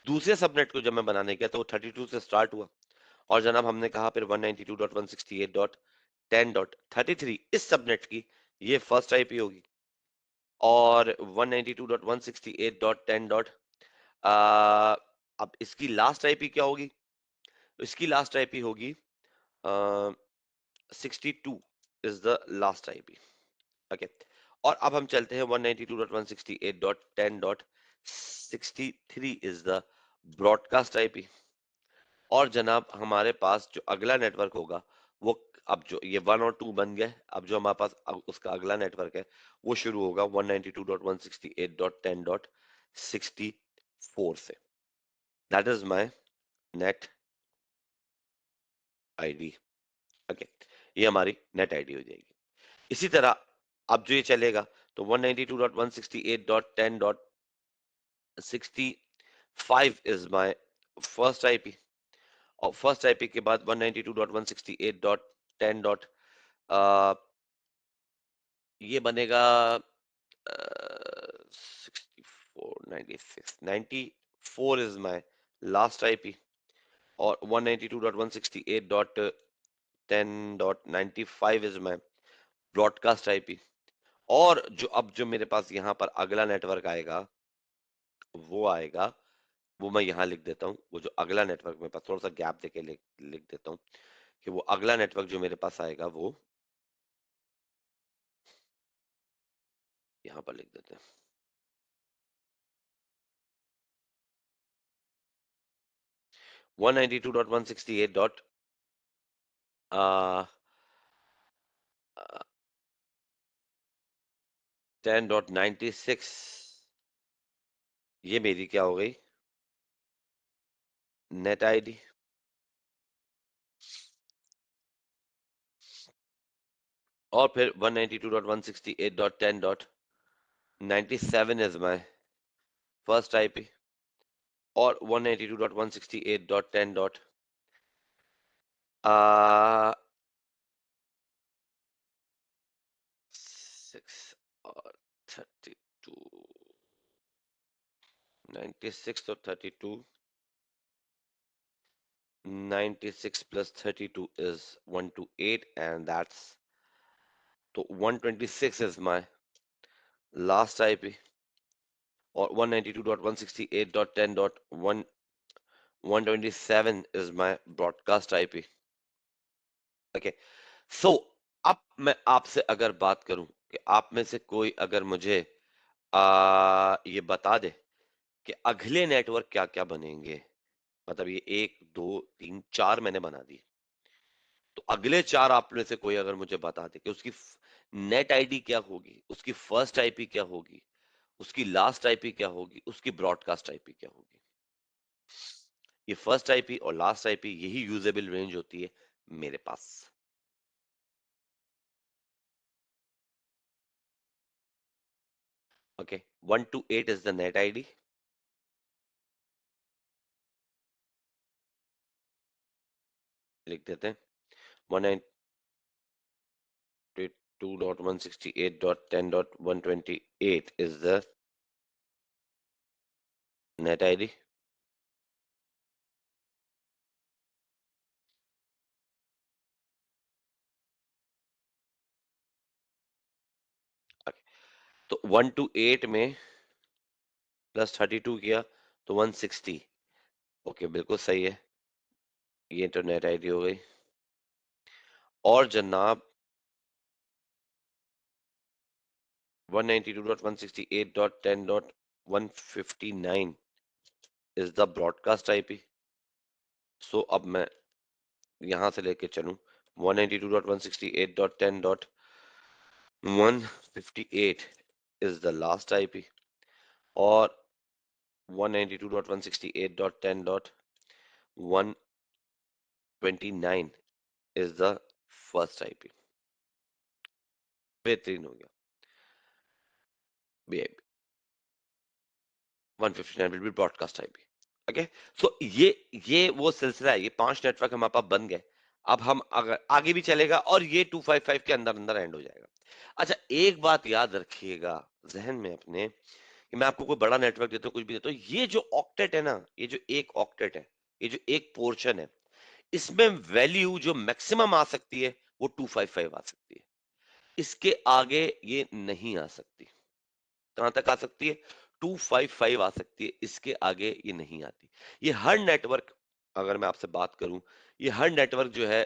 दूसरे सबनेट को जब मैं बनाने गया तो वो 32 से स्टार्ट हुआ। और जनाब हमने कहा फिर 192.168.10.33 इस सबनेट की ये फर्स्ट आईपी होगी। और 192.168.10. अब इसकी लास्ट आईपी क्या होगी? इसकी लास्ट आईपी होगी 62 is the last IP. Okay, और अब हम चलते हैं 192.168.10.63 इज द ब्रॉडकास्ट आईपी। और जनाब हमारे पास जो अगला नेटवर्क होगा वो, अब जो ये 1 और 2 बन गए, अब जो हमारे पास उसका अगला नेटवर्क है वो शुरू होगा 192.168.10.64 से। That is my net ID. Okay, ये हमारी नेट आईडी हो जाएगी। इसी तरह अब जो ये चलेगा तो 192.168.10.65 इज माय फर्स्ट आईपी। और फर्स्ट आईपी के बाद 192.168.10. ये बनेगा 64 इज माय लास्ट आईपी। और 192.168.10.95 इज माय ब्रॉडकास्ट आईपी। और जो अब जो मेरे पास यहाँ पर अगला नेटवर्क आएगा वो आएगा, वो मैं यहाँ लिख देता हूँ। वो जो अगला नेटवर्क मेरे पास, थोड़ा सा गैप देके लिख देता हूँ कि वो अगला नेटवर्क जो मेरे पास आएगा वो यहाँ पर लिख देते हैं। 192.168. 10.96 ये मेरी क्या हो गई? Net ID. और फिर 192.168.10.97 इज माय फर्स्ट आईपी। और 192.168.10. 6 और 32, 96 तो 32, 96 plus 32 is 128 and that's, तो 126 is my last IP। और 192.168.10.127 is my broadcast IP। Okay, so अब मैं आपसे अगर बात करूं कि आप में से कोई अगर मुझे ये बता दे कि अगले नेटवर्क क्या क्या बनेंगे, मतलब ये 1 2 3 4 मैंने बना दी, तो अगले 4 आप में से कोई अगर मुझे बता दे कि उसकी नेट आईडी क्या होगी, उसकी फर्स्ट आईपी क्या होगी, उसकी लास्ट आईपी क्या होगी, उसकी ब्रॉडकास्ट आईपी क्या होगी। ये फर्स्ट आईपी और लास्ट आईपी यही यूजेबल रेंज होती है मेरे पास। Okay, 128 is the net ID. लिख देते हैं 192.168.10.128 is the net ID। तो 128 में प्लस 32 किया तो 160। ओके, बिल्कुल सही है, ये तो नेट आईडी हो गई। और जनाब 192.168.10.159 इज द ब्रॉडकास्ट आईपी। सो अब मैं यहां से लेके चलूं 192.168.10.158 इज द लास्ट आईपी। और 192.168.10.129 is the first IP। बेहतरीन हो गया। 159 will be broadcast IP। Okay, so ये वो सिलसिला है, ये 5 नेटवर्क हमारे पास बन गए। अब हम अगर आगे भी चलेगा और ये 255 के अंदर अंदर एंड हो जाएगा। अच्छा, एक बात याद रखिएगा जहन में अपने कि मैं आपको कोई बड़ा नेटवर्क देता हूँ, कुछ भी देता हूँ, ये जो ऑक्टेट है ना, ये जो एक ऑक्टेट है, ये जो एक पोर्शन है, इसमें वैल्यू जो मैक्सिमम आ सकती है वो 255 आ सकती है। इसके आगे ये नहीं आ सकती। कहां तक आ सकती है? 255 आ सकती है, इसके आगे ये नहीं आती। ये हर नेटवर्क, अगर मैं आपसे बात करूं, ये हर नेटवर्क जो है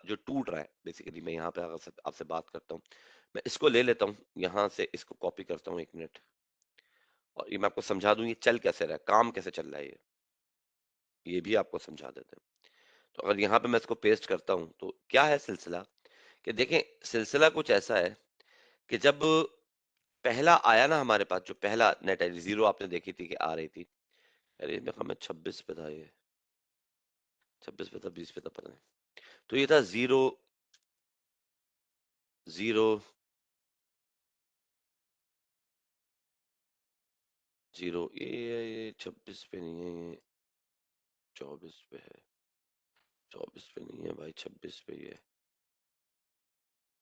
जो टूट रहा है बेसिकली, मैं यहाँ पे अगर आपसे बात करता हूँ, मैं इसको ले लेता हूँ, यहाँ से इसको कॉपी करता हूँ 1 मिनट, और ये मैं आपको समझा दूं ये चल कैसे रहा है, काम कैसे चल रहा है, ये भी आपको समझा देते हैं। तो अगर यहाँ पे मैं इसको पेस्ट करता हूँ तो क्या है सिलसिला, कि देखें सिलसिला कुछ ऐसा है कि जब पहला आया ना हमारे पास, जो पहला नेट आई जीरो आपने देखी थी कि आ रही थी, अरे मेरे ख्याल में 26 पे था ये, 26 पे था, 20 पे था, पता नहीं। तो ये था जीरो, जीरो, जीरो, ये 26 पे नहीं है, ये 24 पे है, 24 पे नहीं है भाई, 26 पे ही है।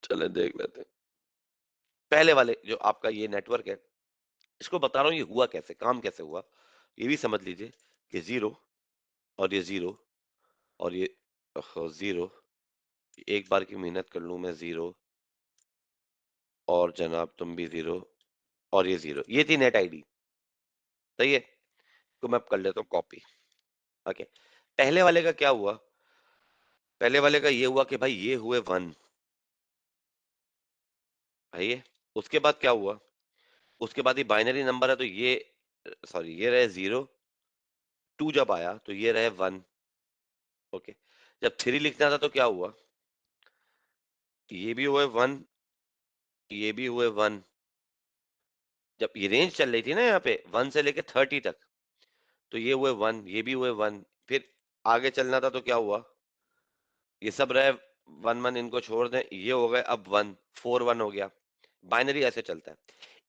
चले देख लेते हैं। पहले वाले जो आपका ये नेटवर्क है, इसको बता रहा हूँ ये हुआ कैसे, काम कैसे हुआ, ये भी समझ लीजिए कि जीरो, और ये जीरो, और ये जीरो, एक बार की मेहनत कर लूं मैं, जीरो, और जनाब तुम भी जीरो, और ये जीरो, ये थी नेट आईडी। सही है, तो मैं अब कर लेता हूँ कॉपी। ओके, पहले वाले का क्या हुआ, पहले वाले का ये हुआ कि भाई ये हुए 1, भाई ये, उसके बाद क्या हुआ, उसके बाद ये बाइनरी नंबर है तो ये, सॉरी ये रहे 0, 2 जब आया तो ये रहे 1। ओके, जब 3 लिखना था तो क्या हुआ, ये भी हुए 1, ये भी हुए 1। जब ये रेंज चल रही थी ना यहाँ पे 1 से लेके 30 तक, तो ये हुए 1, ये भी हुए 1। फिर आगे चलना था तो क्या हुआ, ये सब रहे 1 1, इनको छोड़ दें, ये हो गए अब 1, 4 1 हो गया। बाइनरी ऐसे चलता है।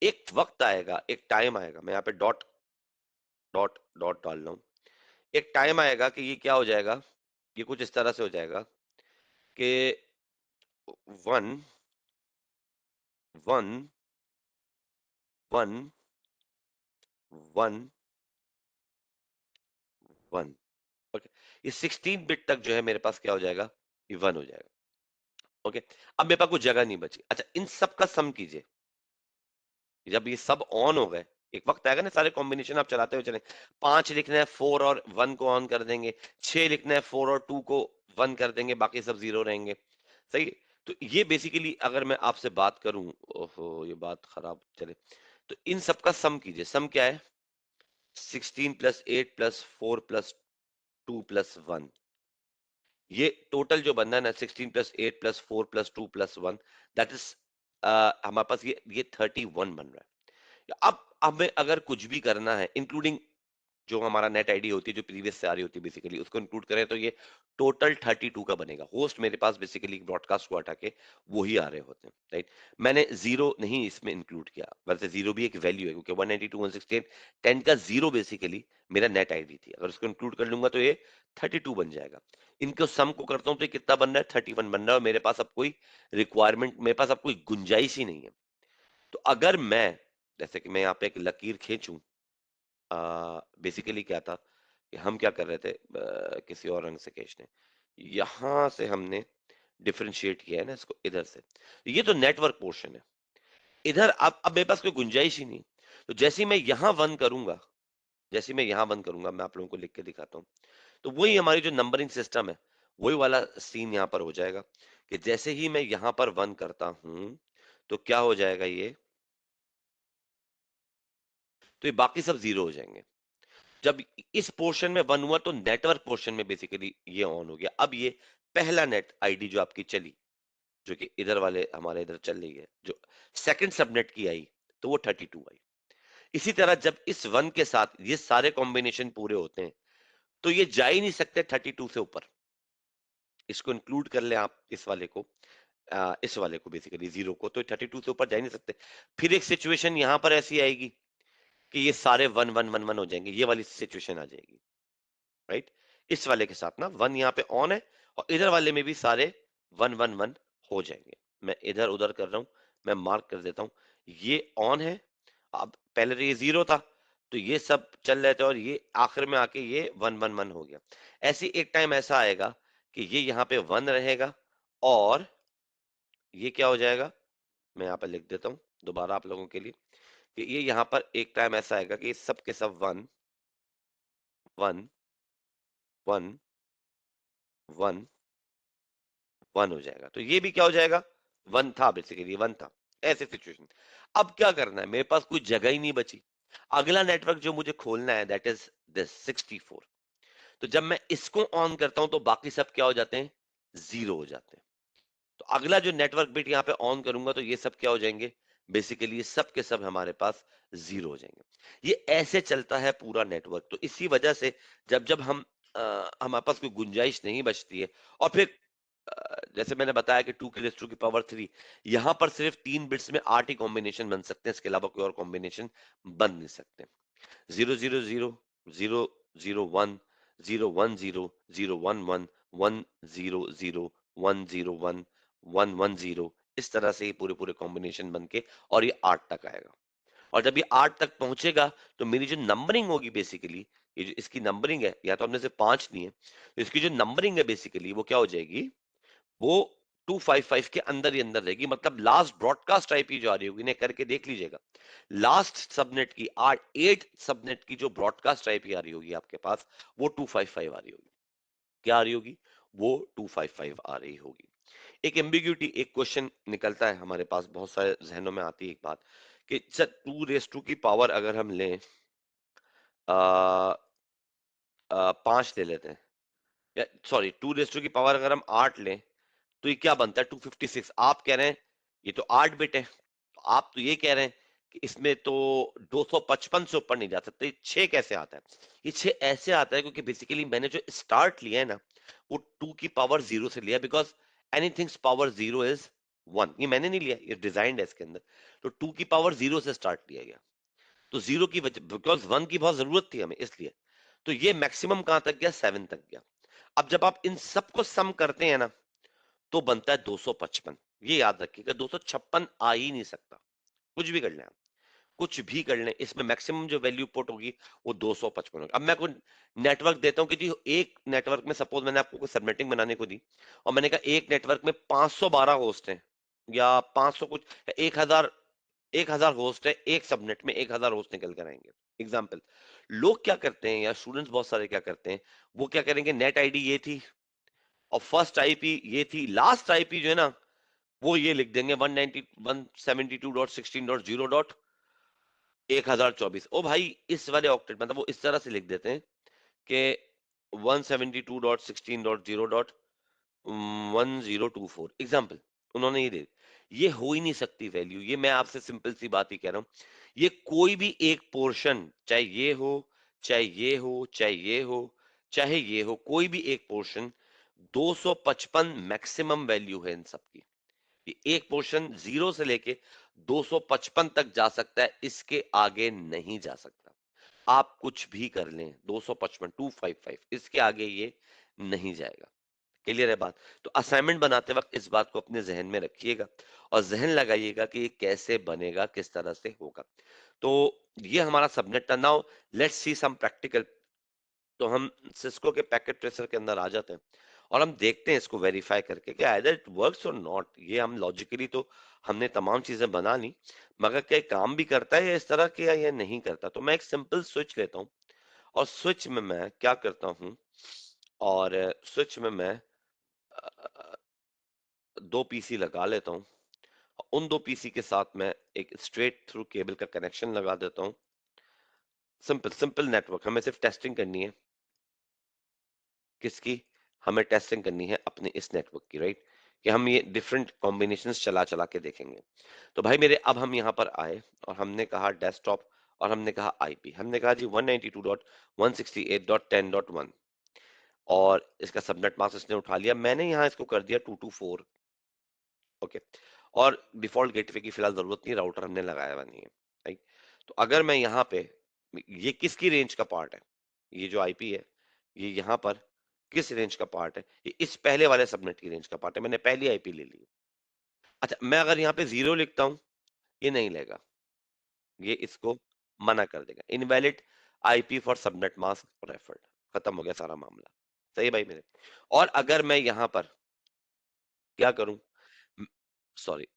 एक वक्त आएगा, एक टाइम आएगा, मैं यहाँ पे डॉट डॉट डॉट डाल रहा हूँ, एक टाइम आएगा कि ये क्या हो जाएगा, ये कुछ इस तरह से हो जाएगा कि 1 1 1 1 1। ओके, ये 16 बिट तक जो है मेरे पास क्या हो जाएगा, ये 1 हो जाएगा। ओके, अब मेरे पास कुछ जगह नहीं बची। अच्छा, इन सब का सम कीजिए, जब ये सब ऑन हो गए, एक वक्त आएगा ना सारे कॉम्बिनेशन आप चलाते हुए चले, 5 लिखना है 4 और 1 को ऑन कर देंगे, 6 लिखना है 4 और 2 को 1 कर देंगे, बाकी सब जीरो रहेंगे। सही है? तो ये बेसिकली अगर मैं आपसे बात करूं, ओहो ये बात खराब चले, तो इन सब का सम कीजिए। सम क्या है, 16 प्लस 8 प्लस 4 प्लस 2 प्लस 1, ये टोटल जो बनना है ना, 16 plus 8 plus 4 plus 2 plus 1, that is, हमारे पास ये 31 बन रहा है। अब हमें अगर कुछ भी करना है, इंक्लूडिंग जो हमारा नेट आईडी होती है जो प्रीवियस से आ रही होती है बेसिकली, उसको इंक्लूड करें तो ये टोटल 32 का बनेगा। होस्ट मेरे पास बेसिकली ब्रॉडकास्ट को हटा के वो ही आ रहे होते हैं, राइट। मैंने जीरो नहीं इसमें इंक्लूड किया, वैसे जीरो भी एक वैल्यू है क्योंकि 192 168 10 का जीरो बेसिकली मेरा नेट आईडी थी, अगर उसको इंक्लूड कर लूंगा तो ये 32 बन जाएगा। इनको सम को करता हूँ तो ये कितना बन रहा है, 31 बन रहा है, और मेरे पास अब कोई रिक्वायरमेंट, मेरे पास अब कोई गुंजाइश ही नहीं है। तो अगर मैं, जैसे कि मैं यहाँ पे एक लकीर खींचूं, बेसिकली क्या था कि हम क्या कर रहे थे, किसी और रंग से खींचने, यहां से हमने डिफरेंशिएट किया है ना इसको इधर से, ये तो नेटवर्क पोर्शन है। इधर अब मेरे पास कोई गुंजाइश ही नहीं। तो जैसे ही मैं यहाँ वन करूंगा, जैसे ही मैं यहाँ वन करूंगा, मैं आप लोगों को लिख के दिखाता हूँ, तो वही हमारी जो नंबरिंग सिस्टम है, वही वाला सीन यहाँ पर हो जाएगा कि जैसे ही मैं यहाँ पर वन करता हूं तो क्या हो जाएगा ये, तो ये बाकी सब जीरो हो जाएंगे। जब इस पोर्शन में वन हुआ तो नेटवर्क पोर्शन में बेसिकली ये ऑन हो गया। अब ये पहला नेट आईडी जो आपकी चली, जो कि इधर वाले हमारे इधर चल रही है, जो सेकंड सबनेट की आई, तो वो 32 आई। इसी तरह जब इस वन के साथ ये सारे कॉम्बिनेशन पूरे होते हैं तो ये जा ही नहीं सकते 32 से ऊपर। इसको इंक्लूड कर ले आप, इस वाले को, इस वाले को बेसिकली जीरो को, तो 32 से ऊपर जा ही नहीं सकते। फिर एक सिचुएशन यहां पर ऐसी आएगी कि ये सारे वन वन वन वन हो जाएंगे, ये वाली सिचुएशन आ जाएगी, राइट। इस वाले के साथ ना वन यहाँ पे ऑन है, और इधर वाले में भी सारे वन वन वन हो जाएंगे। मैं इधर उधर कर रहा हूँ, मैं मार्क कर देता हूँ, ये ऑन है। अब पहले तो ये जीरो था, तो ये सब चल रहे थे, और ये आखिर में आके ये वन वन वन हो गया। ऐसी एक टाइम ऐसा आएगा कि ये यहाँ पे वन रहेगा, और ये क्या हो जाएगा, मैं यहाँ पे लिख देता हूँ दोबारा आप लोगों के लिए, कि ये यहाँ पर एक टाइम ऐसा आएगा कि सब के सब 1 1 1 1 1 हो जाएगा। तो ये भी क्या हो जाएगा, 1 था, बेसिकली 1 था, ऐसे सिचुएशन। अब क्या करना है, मेरे पास कोई जगह ही नहीं बची। अगला नेटवर्क जो मुझे खोलना है दैट इज दिस 64। तो जब मैं इसको ऑन करता हूं तो बाकी सब क्या हो जाते हैं, जीरो हो जाते हैं। तो अगला जो नेटवर्क बिट यहाँ पे ऑन करूंगा तो ये सब क्या हो जाएंगे, बेसिकली ये सब के सब हमारे पास जीरो हो जाएंगे। ये ऐसे चलता है पूरा नेटवर्क। तो इसी वजह से जब जब हम हमारे पास कोई गुंजाइश नहीं बचती है, और फिर जैसे मैंने बताया कि 2 की रेज़ टू की पावर 3, यहां पर सिर्फ 3 बिट्स में 8 ही कॉम्बिनेशन बन सकते हैं, इसके अलावा कोई और कॉम्बिनेशन बन नहीं सकते। 0 0 0 0 0 1 0 1 0 0 1 1 1 0 0 1 0 1 1 1 0, इस तरह से ये पूरे पूरे कॉम्बिनेशन बन के और ये 8 तक आएगा। और जब ये 8 तक पहुंचेगा तो मेरी जो नंबरिंग होगी, बेसिकली ये जो इसकी नंबरिंग है, या तो हमने से 5 ली है, तो इसकी जो नंबरिंग है बेसिकली वो क्या हो जाएगी, वो 255 के अंदर ही अंदर रहेगी। मतलब लास्ट ब्रॉडकास्ट आईपी जो आ रही होगी ना, करके देख लीजिएगा, लास्ट सबनेट की 8 सबनेट की जो ब्रॉडकास्ट आईपी आ रही होगी आपके पास, वो 255 आ रही होगी। क्या आ रही होगी, वो 255 आ रही होगी। एक एम्बिग्यूटी, एक क्वेश्चन निकलता है हमारे पास, बहुत सारे जहनों में आती है एक बात कि सर 2 की पावर अगर हम लें, 5 ले लेते हैं, सॉरी 2 की पावर अगर हम 8 लें तो ये क्या बनता है, 256। आप कह रहे हैं ये तो 8 बिट है, तो आप तो ये कह रहे हैं कि इसमें तो 255 से ऊपर नहीं जा सकते, 6 कैसे आता है? ये 6 ऐसे आता है क्योंकि बेसिकली मैंने जो स्टार्ट लिया है ना, वो 2 की पावर 0 से लिया, बिकॉज एनीथिंग्स पावर 0 इज 1। ये मैंने नहीं लिया, ये डिजाइंड है इसके अंदर। तो 2 की पावर 0 से स्टार्ट लिया गया, तो 0 की वजह, बिकॉज 1 की बहुत जरूरत थी हमें, इसलिए। तो ये मैक्सिमम कहां तक गया, 7 तक गया। अब जब आप इन सबको सम करते हैं ना, तो बनता है 255। ये याद रखिएगा, 256 आ ही नहीं सकता। कुछ भी कर लें आप, कुछ भी कर लें, इसमें मैक्सिमम जो वैल्यू पुट होगी वो 255 होगी। अब मैं कोई नेटवर्क देता हूं कि जी एक नेटवर्क में सपोज मैंने आपको कोई सबनेटिंग बनाने को दी, और मैंने कहा एक नेटवर्क में 512 होस्ट हैं, या 500 कुछ, 1000, 1000 होस्ट है, एक सबनेट में 1000 होस्ट निकल कर आएंगे। एग्जाम्पल, लोग क्या करते हैं, या स्टूडेंट्स बहुत सारे क्या करते हैं, वो क्या करेंगे, नेट आईडी ये थी और फर्स्ट आईपी ये थी, लास्ट आईपी जो है ना वो ये लिख देंगे, 192.172.0.1024। ओ भाई, इस वाले ऑक्टेट मतलब वो इस तरह से लिख देते हैं कि 172.16.0.1024 एग्जाम्पल, उन्होंने ये दे, ये हो ही नहीं सकती वैल्यू। ये मैं आपसे सिंपल सी बात ही कह रहा हूं, ये कोई भी एक पोर्शन, चाहे ये हो, चाहे ये हो, चाहे ये हो, चाहे ये हो, कोई भी एक पोर्शन, 255 मैक्सिमम वैल्यू है इन सबकी। ये एक पोर्शन 0 से लेके 255 तक जा सकता है, इसके आगे नहीं जा सकता। आप कुछ भी कर लें, 255 255, इसके आगे ये नहीं जाएगा। क्लियर है बात? तो असाइनमेंट बनाते वक्त इस बात को अपने जहन में रखिएगा और जहन लगाइएगा कि ये कैसे बनेगा, किस तरह से होगा। तो ये हमारा सबनेट था। Now let's see some practical. तो हम सिस्को के पैकेट ट्रेसर के अंदर आ जाते हैं और हम देखते हैं इसको वेरीफाई करके कि आइदर इट वर्क्स और नॉट। ये हम लॉजिकली तो हमने तमाम चीजें बना ली, मगर क्या ये काम भी करता है या इस तरह के, या ये नहीं करता। तो मैं एक सिंपल स्विच लेता हूँ और स्विच में मैं क्या करता हूँ, और स्विच में मैं 2 पीसी लगा लेता हूँ। उन 2 पीसी के साथ मैं एक स्ट्रेट थ्रू केबल का कनेक्शन लगा देता हूँ। सिंपल सिंपल नेटवर्क, हमें सिर्फ टेस्टिंग करनी है। किसकी? हमें टेस्टिंग करनी है अपने इस नेटवर्क की, राइट? कि हम ये डिफरेंट कॉम्बिनेशंस चला चला के देखेंगे। तो भाई मेरे, अब हम यहाँ पर आए और हमने कहा डेस्कटॉप, और हमने कहा आईपी, हमने कहा जी 192.168.10.1, और इसका सबनेट मास्क इसने उठा लिया, मैंने यहाँ इसको कर दिया 224। ओके, और डिफॉल्ट गेटवे की फिलहाल जरूरत नहीं, राउटर हमने लगाया हुआ नहीं है, राइट? तो अगर मैं यहाँ पे, ये किसकी रेंज का पार्ट है, ये जो आईपी है, ये यहाँ पर किस रेंज का पार्ट है, ये इस पहले वाले सबनेट की रेंज का पार्ट है, मैंने पहली आईपी ले ली। अच्छा, मैं अगर यहाँ पे 0 लिखता हूँ, ये नहीं लेगा, ये इसको मना कर देगा, invalid IP for subnet mask referred, खत्म हो गया सारा मामला। सही है भाई मेरे? और अगर मैं यहाँ पर क्या करूं, सॉरी,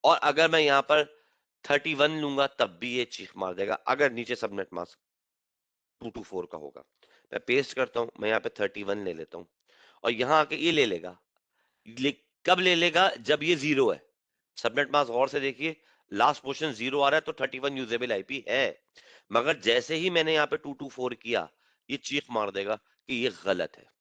और अगर मैं यहाँ पर 31 लूंगा तब भी ये चीख मार देगा, अगर नीचे सबनेट मास्क 224 का होगा। मैं पेस्ट करता हूं, मैं यहाँ पे 31 ले लेता हूँ और यहाँ आके ये ले लेगा। ले, कब ले लेगा? जब ये जीरो है। सबनेट मास्क गौर से देखिए, लास्ट पोर्शन जीरो आ रहा है तो 31 यूजेबल आईपी है, मगर जैसे ही मैंने यहाँ पे 224 किया, ये चीख मार देगा कि ये गलत है।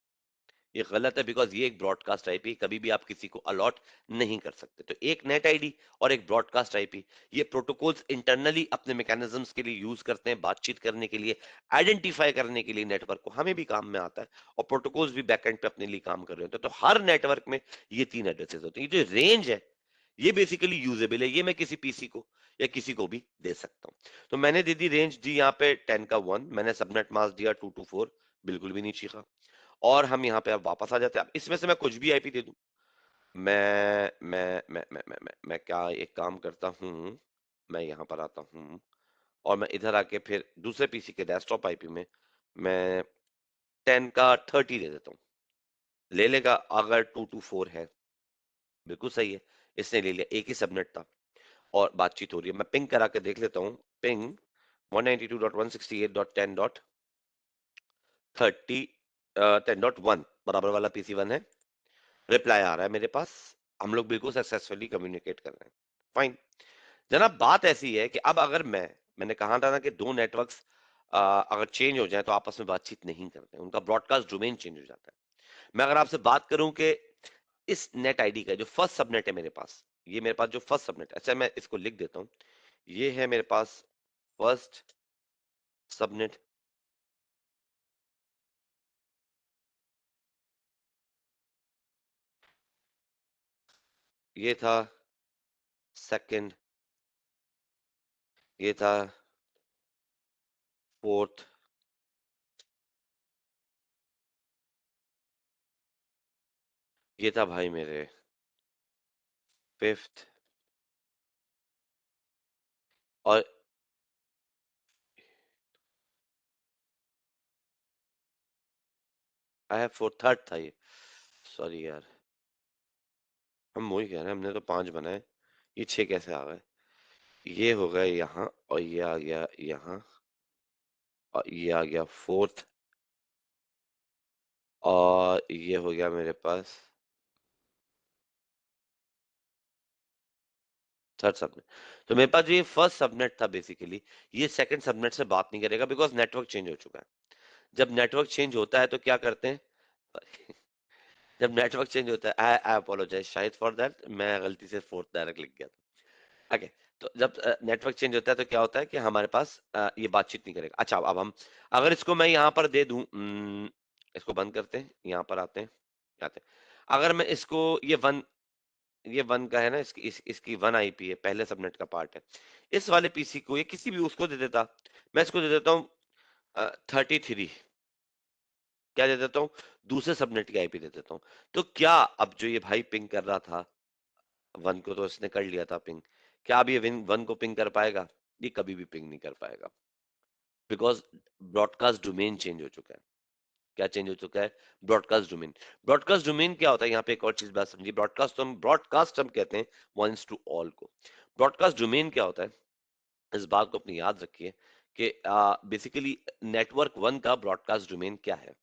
ये गलत है बिकॉज ये एक ब्रॉडकास्ट आईपी कभी भी आप किसी को अलॉट नहीं कर सकते। तो एक नेट आईडी और एक ब्रॉडकास्ट आईपी, ये प्रोटोकॉल्स इंटरनली अपने मैकेनिज्म्स के लिए यूज करते हैं, बातचीत करने के लिए, आइडेंटिफाई करने के लिए नेटवर्क को, हमें भी काम में आता है और प्रोटोकॉल्स भी बैकएंड पे अपने लिए काम कर रहे होते हैं। तो हर नेटवर्क में ये 3 एड्रेसेस होते हैं। ये जो रेंज है ये बेसिकली यूजेबल है, ये मैं किसी पीसी को या किसी को भी दे सकता हूँ। तो मैंने दे दी रेंज, दी यहाँ पे 10 का 1, मैंने सबनेट मास्क दिया 224, बिल्कुल भी नहीं चीखा। और हम यहाँ पे अब वापस आ जाते हैं। अब इसमें से मैं कुछ भी आईपी दे दूं, मैं क्या एक काम करता हूँ, मैं यहाँ पर आता हूँ और मैं इधर आके फिर दूसरे पीसी के डेस्कटॉप आईपी में मैं 10 का 30 दे देता हूँ। ले लेगा अगर 224 है, बिल्कुल सही है, इसने ले लिया, एक ही सबनेट था और बातचीत हो रही है। मैं पिंग करा के देख लेता हूँ, पिंग 192.168.10.30 10.1 बराबर वाला पीसी 1 है, रिप्लाई आ रहा है मेरे पास, हम लोग बिल्कुल सक्सेसफुली कम्युनिकेट कर रहे हैं। फाइन जनाब, बात ऐसी है कि अब अगर मैंने कहा था ना कि दो नेटवर्क्स अगर चेंज हो जाए तो आपस में बातचीत नहीं करते, उनका ब्रॉडकास्ट डोमेन चेंज हो जाता है। मैं अगर आपसे बात करूं कि इस नेट आईडी का जो फर्स्ट सबनेट है मेरे पास, ये मेरे पास जो फर्स्ट सबनेट, अच्छा मैं इसको लिख देता हूं, ये है मेरे पास फर्स्ट सबनेट, ये था सेकंड, ये था फोर्थ, ये था भाई मेरे फिफ्थ, और आई हैव फोर्थ, थर्ड था ये, सॉरी यार, हम वही कह रहे हैं, हमने तो 5 बनाए, ये 6 कैसे आ गए? ये हो गए यहाँ और ये आ गया यहाँ और ये आ गया फोर्थ और ये हो गया मेरे पास थर्ड सबनेट। तो मेरे पास जो ये फर्स्ट सबनेट था बेसिकली, ये सेकंड सबनेट से बात नहीं करेगा बिकॉज नेटवर्क चेंज हो चुका है। जब नेटवर्क चेंज होता है तो क्या करते हैं? जब नेटवर्क चेंज होता है, आई आई अपोलोजाइज शायद फॉर दैट, मैं गलती से फोर्थ डायरेक्ट लिख गया था। ओके, तो जब नेटवर्क चेंज होता है तो क्या होता है कि हमारे पास ये बातचीत नहीं करेगा। अच्छा, अब हम अगर इसको मैं यहाँ पर दे दूं, इसको बंद करते हैं, यहाँ पर आते हैं, अगर मैं इसको ये वन का है ना, इसकी वन आईपी है, पहले सबनेट का पार्ट है, इस वाले पीसी को, ये किसी भी उसको दे देता, मैं इसको दे देता हूँ 33, क्या दे देता हूँ? दूसरे सबनेट की आईपी दे देता हूँ। तो क्या अब जो ये भाई पिंग कर रहा था वन को, तो इसने कर लिया था पिंग, क्या अब ये वन को पिंग कर पाएगा? ये कभी भी पिंग नहीं कर पाएगा बिकॉज ब्रॉडकास्ट डोमेन चेंज हो चुका है। क्या चेंज हो चुका है? Broadcast domain. ब्रॉडकास्ट डोमेन क्या होता है? यहाँ पे एक और चीज बात समझिए, ब्रॉडकास्ट हम कहते हैं वंस टू ऑल को। ब्रॉडकास्ट डोमेन क्या होता है, इस बात को अपनी याद रखिए कि बेसिकली नेटवर्क वन का ब्रॉडकास्ट डोमेन क्या है,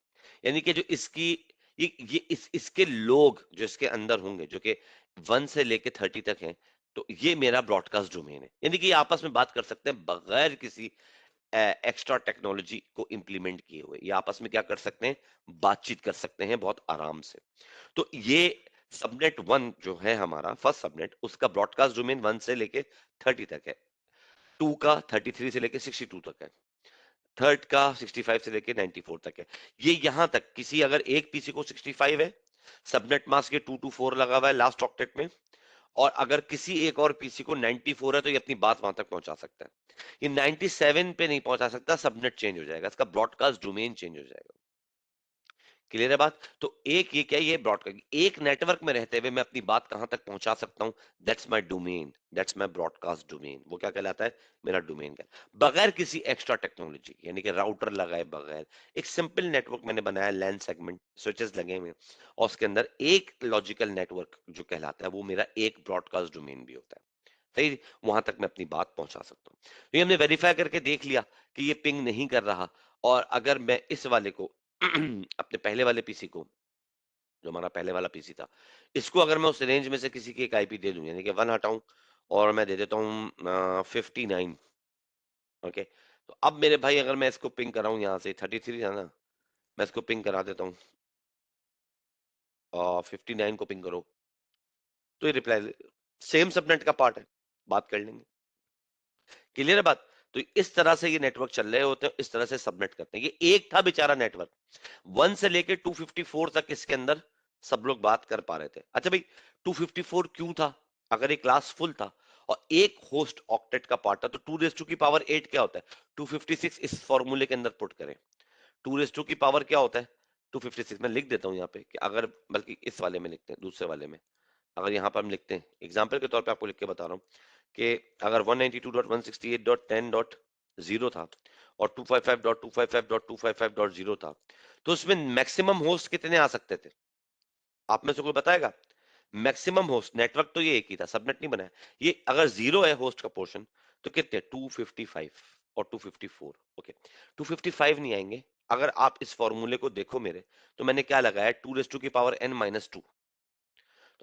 यानी कि जो इसकी इसके लोग जो इसके अंदर होंगे, जो कि 1 से लेके 30 तक हैं, तो ये मेरा ब्रॉडकास्ट डोमेन है, यानी कि ये आपस में बात कर सकते हैं बगैर किसी एक्स्ट्रा टेक्नोलॉजी को इंप्लीमेंट किए हुए, ये आपस में क्या कर सकते हैं? बातचीत कर सकते हैं बहुत आराम से। तो ये सबनेट वन जो है हमारा फर्स्ट सबनेट, उसका ब्रॉडकास्ट डोमेन 1 से लेके 30 तक है, टू का 33 से लेके 62 तक है, थर्ड का 65 से लेके 94 तक है। ये यहां तक किसी अगर एक पीसी को 65 है, सबनेट मास्क के 224 लगा हुआ है लास्ट ऑक्टेट में, और अगर किसी एक और पीसी को 94 है तो ये अपनी बात वहां तक पहुंचा सकता है। ये 97 पे नहीं पहुंचा सकता, सबनेट चेंज हो जाएगा, इसका ब्रॉडकास्ट डोमेन चेंज हो जाएगा। क्लियर है बात? तो एक ये क्या, ये ब्रॉडकास्ट, एक नेटवर्क में रहते हुए मैं अपनी बात कहां तक पहुंचा सकता हूं, that's my domain, that's my broadcast domain. वो क्या कहलाता है? मेरा डोमेन का, बगैर किसी एक्स्ट्रा टेक्नोलॉजी, यानी कि राउटर लगाए बगैर, एक सिंपल नेटवर्क मैंने बनाया, लैन सेगमेंट स्विचेस लगे हुए, और उसके अंदर एक लॉजिकल नेटवर्क जो कहलाता है, वो मेरा एक ब्रॉडकास्ट डोमेन भी होता है। सही, वहां तक मैं अपनी बात पहुंचा सकता हूँ। तो ये हमने वेरीफाई करके देख लिया कि ये पिंग नहीं कर रहा। और अगर मैं इस वाले को अपने पहले वाले पीसी को, जो हमारा पहले वाला पीसी था, इसको अगर मैं उस रेंज में से किसी की एक आईपी दे दूं, यानी कि 1 हटाऊं और मैं दे देता हूँ 59, ओके, तो अब मेरे भाई अगर मैं इसको पिंग कराऊं, यहाँ से 33 है ना, मैं इसको पिंग करा देता हूँ और 59 को पिंग करो, तो ये रिप्लाई सेम सबनेट का पार्ट है, बात कर लेंगे। क्लियर है बात? तो इस तरह से ये नेटवर्क चल रहे होते हैं, इस तरह से सबनेट करते हैं। ये एक था बेचारा नेटवर्क, 1 से लेके 254 तक इसके अंदर सब लोग बात कर पा रहे थे। अच्छा भाई, 254 क्यों था? अगर ये क्लास फुल था और एक होस्ट ऑक्टेट का पार्ट था, तो 2 रेज टू की पावर 8 क्या होता है? 256 इस फॉर्मूले के अंदर पुट करें। 2 रेज टू की पावर क्या होता है? 256। मैं लिख देता हूं यहाँ पे कि अगर, बल्कि इस वाले में लिखते हैं, दूसरे वाले में अगर यहाँ पर हम लिखते हैं, एग्जाम्पल के तौर पे आपको लिख के बता रहा हूँ कि अगर 192.168.10.0 था और 255.255.255.0 था, तो उसमें मैक्सिमम होस्ट कितने आ सकते थे? आप में से कोई बताएगा? मैक्सिमम होस्ट, नेटवर्क तो ये एक ही था, सबनेट नहीं बनाया। ये अगर जीरो है होस्ट का पोर्शन, तो कितने? 255 और 254। ओके, 255 नहीं आएंगे। अगर आप इस फॉर्मूले को देखो मेरे, तो मैंने क्या लगाया? 2 की पावर n-2।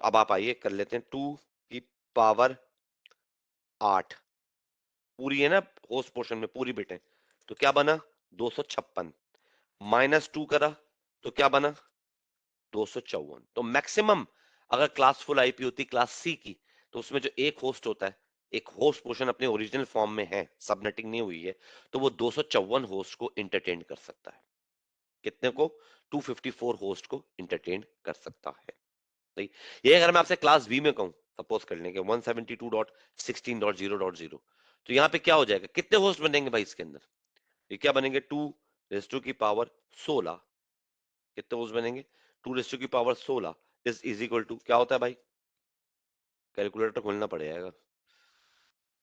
तो अब आप आइए कर लेते हैं, 2 की पावर 8 पूरी है ना, होस्ट पोर्शन में पूरी बिट है, तो क्या बना? 256 -2 करा तो क्या बना? 254। तो मैक्सिमम, अगर क्लास फुल आईपी होती क्लास सी की, तो उसमें जो एक होस्ट होता है, एक होस्ट पोर्शन अपने ओरिजिनल फॉर्म में है, सबनेटिंग नहीं हुई है, तो वो 254 होस्ट को इंटरटेन कर सकता है। कितने को? 254 होस्ट को इंटरटेन कर सकता है। सही। ये अगर मैं आपसे क्लास बी में कहूं, सपोज कर लेंगे 172.16.0.0, तो यहाँ पे क्या हो जाएगा? कितने होस्ट बनेंगे भाई इसके अंदर? ये क्या बनेंगे? 2 की पावर 16। कितने होस्ट बनेंगे? 2 की पावर 16 इज इक्वल टू क्या होता है भाई? कैलकुलेटर खोलना पड़ेगा।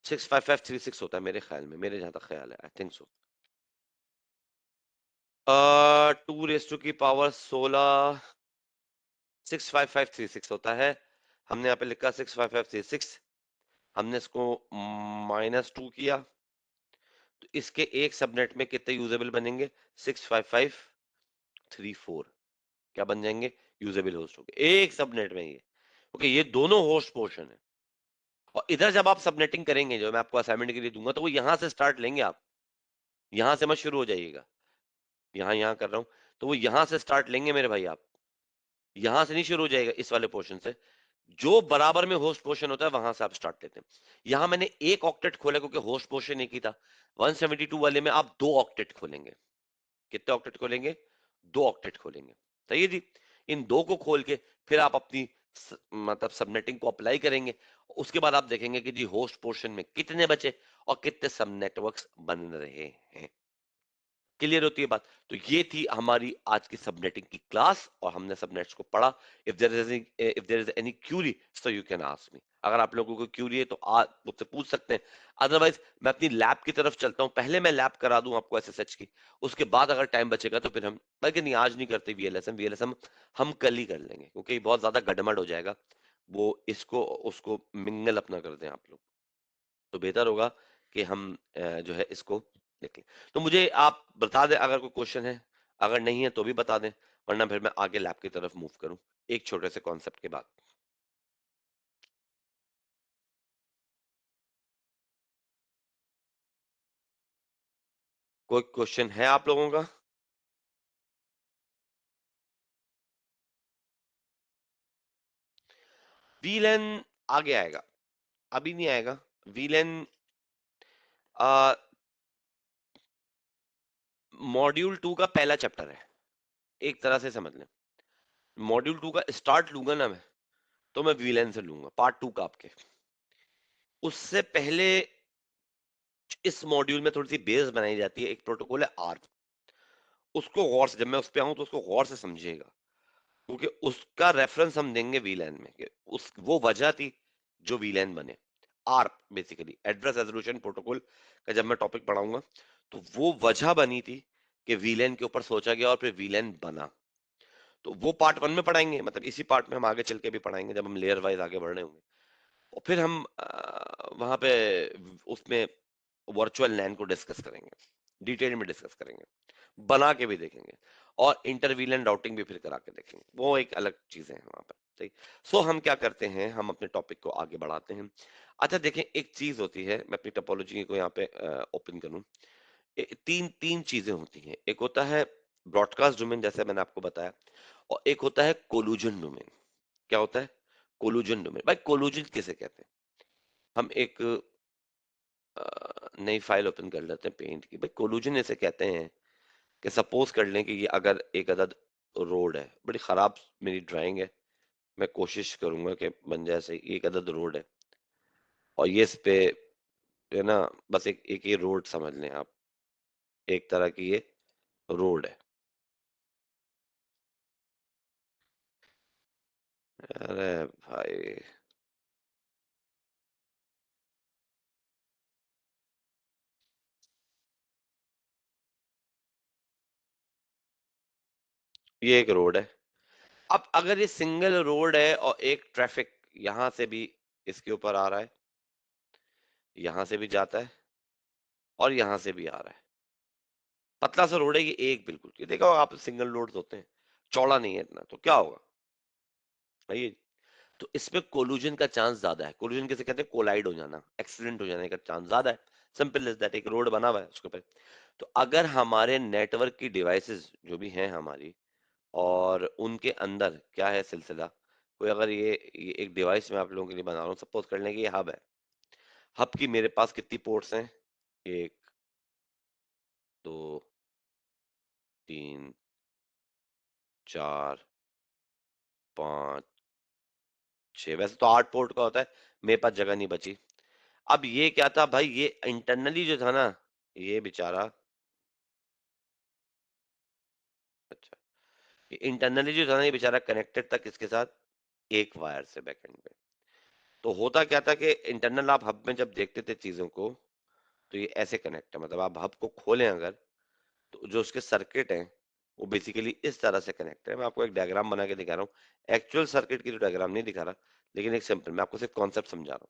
65536 होता है मेरे ख्याल में, मेरे जहां तक ख्याल है, आई थिंक सो। 2 की पावर 16 65536 होता है। हमने यहाँ पे लिखा 65536, हमने इसको -2 किया, तो इसके एक सबनेट में कितने यूजेबल बनेंगे? 65534। क्या बन जाएंगे? यूजेबल होस्ट होंगे एक सबनेट में ये। ओके, ये दोनों होस्ट पोर्शन है। और इधर जब आप सबनेटिंग करेंगे, जो मैं आपको असाइनमेंट के लिए दूंगा, तो वो यहां से स्टार्ट लेंगे आप, यहां से मत शुरू हो जाइएगा। यहां कर रहा हूं, तो वो यहां से स्टार्ट लेंगे मेरे भाई आप, यहां से नहीं शुरू हो जाएगा इस वाले पोर्शन से। जो बराबर में होस्ट पोर्शन होता है वहां से आप स्टार्ट लेते हैं। यहां मैंने एक ऑक्टेट खोला क्योंकि होस्ट पोर्शन एक ही था। 172 वाले में आप 2 ऑक्टेट खोलेंगे। कितने ऑक्टेट खोलेंगे? 2 ऑक्टेट खोलेंगे। सही है जी। इन दो को खोल के फिर आप अपनी मतलब सबनेटिंग को अप्लाई करेंगे। उसके बाद आप देखेंगे कि जी होस्ट पोर्शन में कितने बचे और कितने सब नेटवर्क्स बन रहे हैं। क्लियर होती है बात? तो ये थी हमारी आज की सबनेटिंग की क्लास और हमने सबनेट्स को पढ़ा। If there is any query, so you can ask me. अगर आप लोगों को क्यूरी है तो आप मुझसे पूछ सकते हैं। अदरवाइज मैं अपनी लैब की तरफ चलता हूँ, पहले मैं लैब करा दूं आपको एसएसएच की, उसके बाद अगर टाइम बचेगा तो फिर हम, बल्कि नहीं आज नहीं करते वीएलएसएम हम कल ही कर लेंगे, क्योंकि बहुत ज्यादा गड़बड़ हो जाएगा। वो इसको उसको मिंगल अपना कर दें आप लोग, तो बेहतर होगा कि हम जो है इसको देखें। तो मुझे आप बता दें अगर कोई क्वेश्चन है, अगर नहीं है तो भी बता दें, वरना फिर मैं आगे लैब की तरफ मूव करूं एक छोटे से कॉन्सेप्ट के बाद। कोई क्वेश्चन है आप लोगों का? वीलेन आगे आएगा, अभी नहीं आएगा। वीलेन मॉड्यूल 2 का पहला चैप्टर है, एक तरह से समझ लें। मॉड्यूल 2 का स्टार्ट लूंगा ना मैं, तो मैं वीलेन से लूंगा पार्ट 2 का आपके। उससे पहले इस मॉड्यूल में थोड़ी सी बेस बनाई जाती है, एक प्रोटोकॉल है आर्प। उसको गौर से, जब मैं उस पे आऊं तो उसको गौर से समझिएगा, क्योंकि उसका रेफरेंस हम देंगे वीलैन में कि उस वो वजह थी जो वीलैन बने। ARP basically address resolution protocol का जब मैं टॉपिक पढ़ाऊंगा, तो वो वजह बनी थी कि वीलैन के ऊपर सोचा गया और फिर वीलैन बना। तो वो पार्ट 1 में पढ़ाएंगे, मतलब इसी पार्ट में हम आगे चल के भी पढ़ाएंगे जब हम लेयर वाइज आगे बढ़ रहे होंगे। और फिर हम वहां पे उसमें वर्चुअल लैन को डिस्कस करेंगे, डिटेल में डिस्कस करेंगे, बना के भी देखेंगे, और इंटरवीलन राउटिंग भी फिर करा के देखेंगे। वो एक अलग चीजें हैं वहां पर। सही। सो हम क्या करते हैं, हम अपने टॉपिक को आगे बढ़ाते हैं। अच्छा देखें, एक चीज होती है, मैं अपनी टोपोलॉजी को यहाँ पे ओपन करूं। तीन तीन चीजें होती हैं। एक होता है ब्रॉडकास्ट डोमेन, जैसे मैंने आपको बताया, और एक होता है कोलूजन डोमेन। क्या होता है कोलूजन डोमेन? भाई कोलूजन किसे कहते हैं? हम एक नई फाइल ओपन कर लेते हैं पेंट की। भाई कोलूजन ऐसे कहते हैं कि सपोज कर लें कि ये अगर एक अदद रोड है, बड़ी खराब मेरी ड्राइंग है, मैं कोशिश करूंगा कि बन जाए सही। एक अदद रोड है और ये इस पे है ना, बस एक एक ये रोड समझ लें आप, एक तरह की ये रोड है। अरे भाई, ये एक रोड है। अब अगर ये सिंगल रोड है और एक ट्रैफिक यहां से भी इसके ऊपर आ रहा है, यहां से भी जाता है, और यहां से भी आ रहा है, पतला सा रोड है ये एक, बिल्कुल। ये देखो आप, सिंगल रोड होते हैं, चौड़ा नहीं है इतना, तो क्या होगा भाई? तो इसमें कोलूजन का चांस ज्यादा है। कोलूजन किसे कहते हैं? कोलाइड हो जाना, एक्सीडेंट हो जाने का चांस ज्यादा है। Simple is that. एक रोड बना हुआ है उसके ऊपर। तो अगर हमारे नेटवर्क की डिवाइसेस जो भी हैं हमारी, और उनके अंदर क्या है सिलसिला, कोई अगर ये एक डिवाइस मैं आप लोगों के लिए बना रहा हूँ, सपोज कर लें कि ये हब है। हब की मेरे पास कितनी पोर्ट्स हैं? एक, दो, तीन, चार, पाँच, छह, वैसे तो 8 पोर्ट का होता है। मेरे पास जगह नहीं बची। अब ये क्या था भाई, ये इंटरनली जो था ना, ये बेचारा, अच्छा, ये इंटरनली जो था ना, ये बेचारा कनेक्टेड था किसके साथ? एक वायर से बैकएंड पे। तो होता क्या था कि इंटरनल आप हब में जब देखते थे चीजों को, तो ये ऐसे कनेक्ट है। मतलब आप हब को खोलें अगर, तो जो उसके सर्किट हैं वो बेसिकली इस तरह से कनेक्ट है। मैं आपको एक डायग्राम बना के दिखा रहा हूँ, एक्चुअल सर्किट की तो डायग्राम नहीं दिखा रहा, लेकिन एक सिंपल, मैं आपको सिर्फ कॉन्सेप्ट समझा रहा हूँ।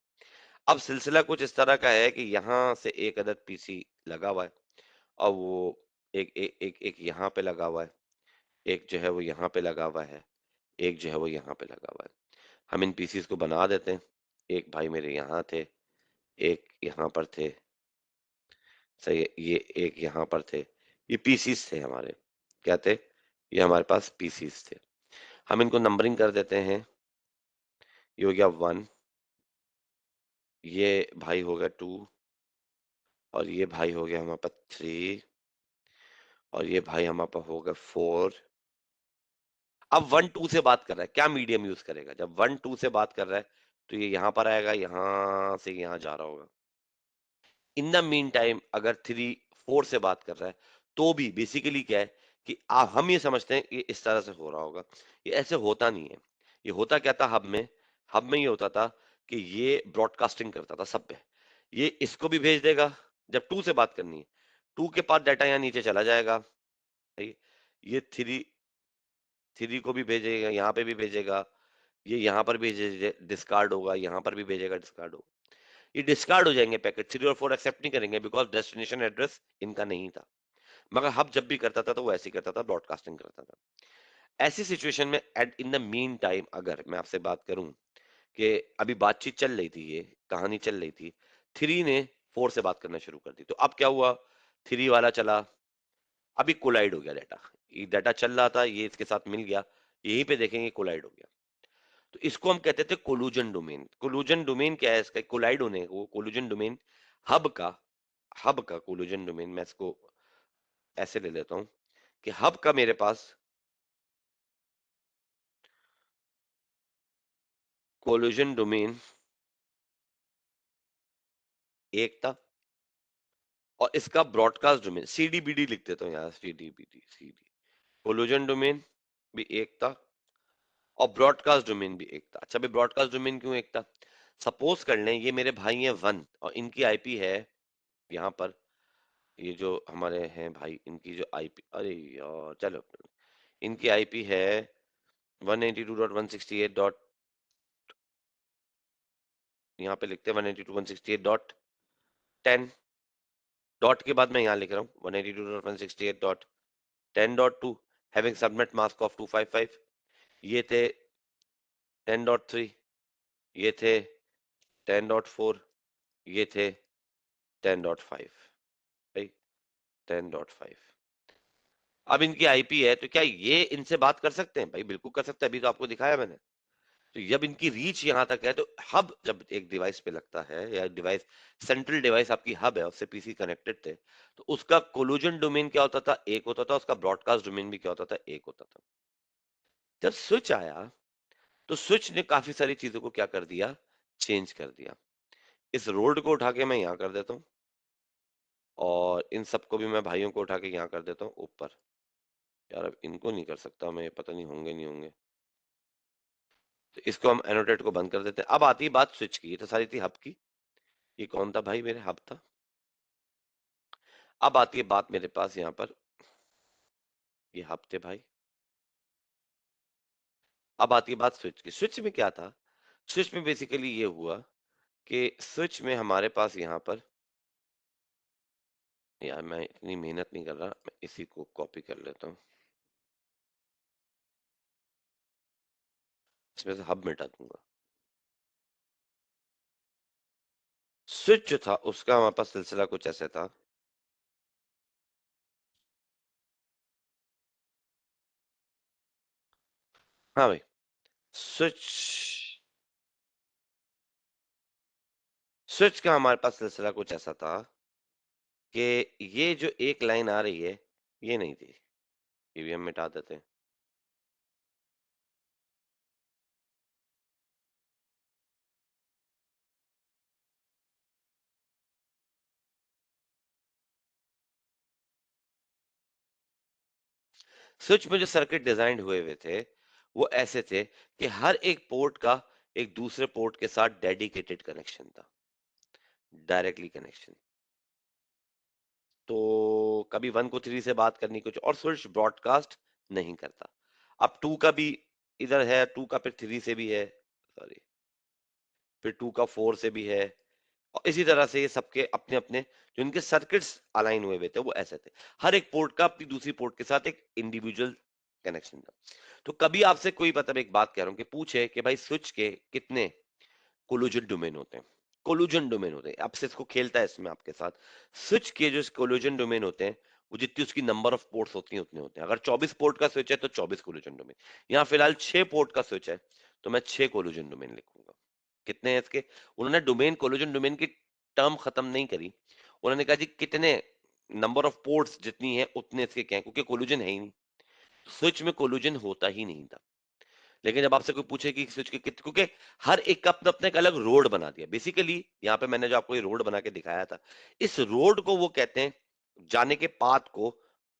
अब सिलसिला कुछ इस तरह का है कि यहाँ से एक अदद पीसी लगा हुआ है, और वो एक यहाँ पे लगा हुआ है, एक जो है वो यहाँ पे लगा हुआ है, एक जो है वो यहाँ पे लगा हुआ है। हम इन पीसीस को बना देते हैं। एक भाई मेरे यहाँ थे, एक यहाँ पर थे, सही है, ये एक यहाँ पर थे। ये पीसीस थे हमारे। क्या थे? ये हमारे पास पीसीस थे। हम इनको नंबरिंग कर देते हैं। ये हो गया 1, ये भाई हो गया 2, और ये भाई हो गया हमारे पास 3, और ये भाई हमारे पास हो गया 4। अब 1 2 से बात कर रहा है, क्या मीडियम यूज करेगा? जब 1 2 से बात कर रहा है, तो ये यहाँ पर आएगा, यहाँ से यहाँ जा रहा होगा। इन द मीन टाइम अगर 3 4 से बात कर रहा है, तो भी बेसिकली क्या है कि हम ये समझते हैं कि इस तरह से हो रहा होगा। ये ऐसे होता नहीं है। ये होता क्या था हब में? हब में ये होता था कि ये ब्रॉडकास्टिंग करता था सब पे। ये इसको भी भेज देगा जब 2 से बात करनी है, 2 के पास डाटा यहाँ नीचे चला जाएगा। सही है? ये 3 को भी भेजेगा, यहाँ पे भी भेजेगा, ये यहाँ पर भी डिस्कार्ड होगा, यहाँ पर भी भेजेगा, डिस्कार्ड होगा। ये डिस्कार्ड हो जाएंगे पैकेट। 3 और 4 एक्सेप्ट नहीं करेंगे, बिकॉज डेस्टिनेशन एड्रेस इनका नहीं था। मगर हब जब भी करता था तो वो ऐसे ही करता था, ब्रॉडकास्टिंग करता था। ऐसी सिचुएशन में at in the mean time अगर मैं आपसे बात करूं कि अभी बातचीत चल रही थी, ये कहानी चल रही थी, 3 ने 4 से बात करना शुरू कर दी, तो अब क्या हुआ? 3 वाला चला, अभी कोलाइड हो गया डाटा। ये डाटा चल रहा था, ये इसके साथ मिल गया, यहीं पे देखेंगे कोलाइड हो गया। तो इसको हम कहते थे कोलूजन डोमेन। कोलूजन डोमेन क्या है इसका? कोलाइड होने को कोलूजन डोमेन। हब का हब का कोलूजन डोमेन, मैं इसको ऐसे ले लेता हूं कि हब का मेरे पास कोलूजन डोमेन एक था, और इसका ब्रॉडकास्ट डोमेन, सीडीबीडी लिख देता हूं यहाँ, सीडीबीडी, सीडी, कोलूजन डोमेन भी एक था, और ब्रॉडकास्ट डोमेन भी एक था। अच्छा भाई, ब्रॉडकास्ट डोमेन क्यों एक था? सपोज कर लें ये मेरे भाई हैं 1, और इनकी आईपी है यहाँ पर, ये जो हमारे हैं भाई, इनकी जो आईपी, अरे यार चलो, इनकी आईपी है 192.168. यहाँ पे लिखते हैं 192.168.10, डॉट के बाद मैं यहाँ लिख रहा हूँ 192.168.10.2 हैविंग सबनेट मास्क ऑफ 255। ये थे 10.3, ये थे 10.4, ये थे 10.5, राइट, 10.5। अब इनकी आईपी है तो क्या ये इनसे बात कर सकते हैं? भाई बिल्कुल कर सकते हैं, अभी तो आपको दिखाया मैंने। तो जब इनकी रीच यहाँ तक है तो हब जब एक डिवाइस पे लगता है, या डिवाइस सेंट्रल डिवाइस आपकी हब है, उससे पीसी कनेक्टेड थे, तो उसका कोलूजन डोमेन क्या होता था? एक होता था। उसका ब्रॉडकास्ट डोमेन भी क्या होता था? एक होता था। जब स्विच आया तो स्विच ने काफी सारी चीजों को क्या कर दिया? चेंज कर दिया। इस रोड को उठा के मैं यहाँ कर देता हूँ, और इन सबको भी मैं भाइयों को उठा के यहाँ कर देता हूँ ऊपर। यार अब इनको नहीं कर सकता मैं, पता नहीं होंगे नहीं होंगे, तो इसको हम एनोटेट को बंद कर देते हैं। अब आती है बात स्विच की, ये तो सारी थी हब की। ये कौन था भाई? मेरे हब था। अब आती है बात मेरे पास यहाँ पर, ये हब थे भाई। अब आती है बात स्विच की। स्विच में क्या था? स्विच में बेसिकली ये हुआ कि स्विच में हमारे पास यहाँ पर, यार मैं इतनी मेहनत नहीं कर रहा, मैं इसी को कॉपी कर लेता हूँ, इसमें से हब मिटा दूंगा। स्विच जो था उसका हमारे पास सिलसिला कुछ ऐसे था। हाँ भाई, स्विच स्विच का हमारे पास सिलसिला कुछ ऐसा था कि ये जो एक लाइन आ रही है, ये नहीं थी, ये भी हम मिटा देते हैं। स्विच में जो सर्किट डिजाइन हुए हुए थे वो ऐसे थे कि हर एक पोर्ट का एक दूसरे पोर्ट के साथ डेडिकेटेड कनेक्शन था, डायरेक्टली कनेक्शन। तो कभी वन को थ्री से बात करनी कुछ और, स्विच ब्रॉडकास्ट नहीं करता। अब टू का भी इधर है, टू का फिर थ्री से भी है, सॉरी, फिर टू का फोर से भी है, और इसी तरह से ये सबके अपने अपने जो इनके सर्किट्स अलाइन हुए हुए थे वो ऐसे थे। हर एक पोर्ट का अपनी दूसरी पोर्ट के साथ एक इंडिविजुअल कनेक्शन था। तो कभी आपसे कोई, मतलब एक बात कह रहा हूं कि पूछे कि भाई स्विच के कितने कोलूजन डोमेन होते हैं? कोलूजन डोमेन होते हैं, आपसे इसको खेलता है इसमें आपके साथ। स्विच के जो कोलूजन डोमेन होते हैं वो जितनी उसकी नंबर ऑफ पोर्ट्स होती हैं उतने होते हैं। अगर 24 पोर्ट का स्विच है तो 24 कोलूजन डोमेन। यहाँ फिलहाल 6 पोर्ट का स्विच है तो मैं 6 कोलूजन डोमेन लिखूंगा। कितने हैं इसके? उन्होंने डोमेन, कोलूजन डोमेन की टर्म खत्म नहीं करी, उन्होंने कहा जी कितने नंबर ऑफ पोर्ट्स जितनी है उतने इसके क्या है, क्योंकि कोलूजन है ही नहीं, स्विच में कोलूजन होता ही नहीं था। लेकिन जब आपसे कोई पूछे कि स्विच के कितने, क्योंकि हर एक का अपना अपना एक अलग रोड बना दिया बेसिकली। यहाँ पे मैंने जो आपको ये रोड बना के दिखाया था, इस रोड को वो कहते हैं, जाने के पाथ को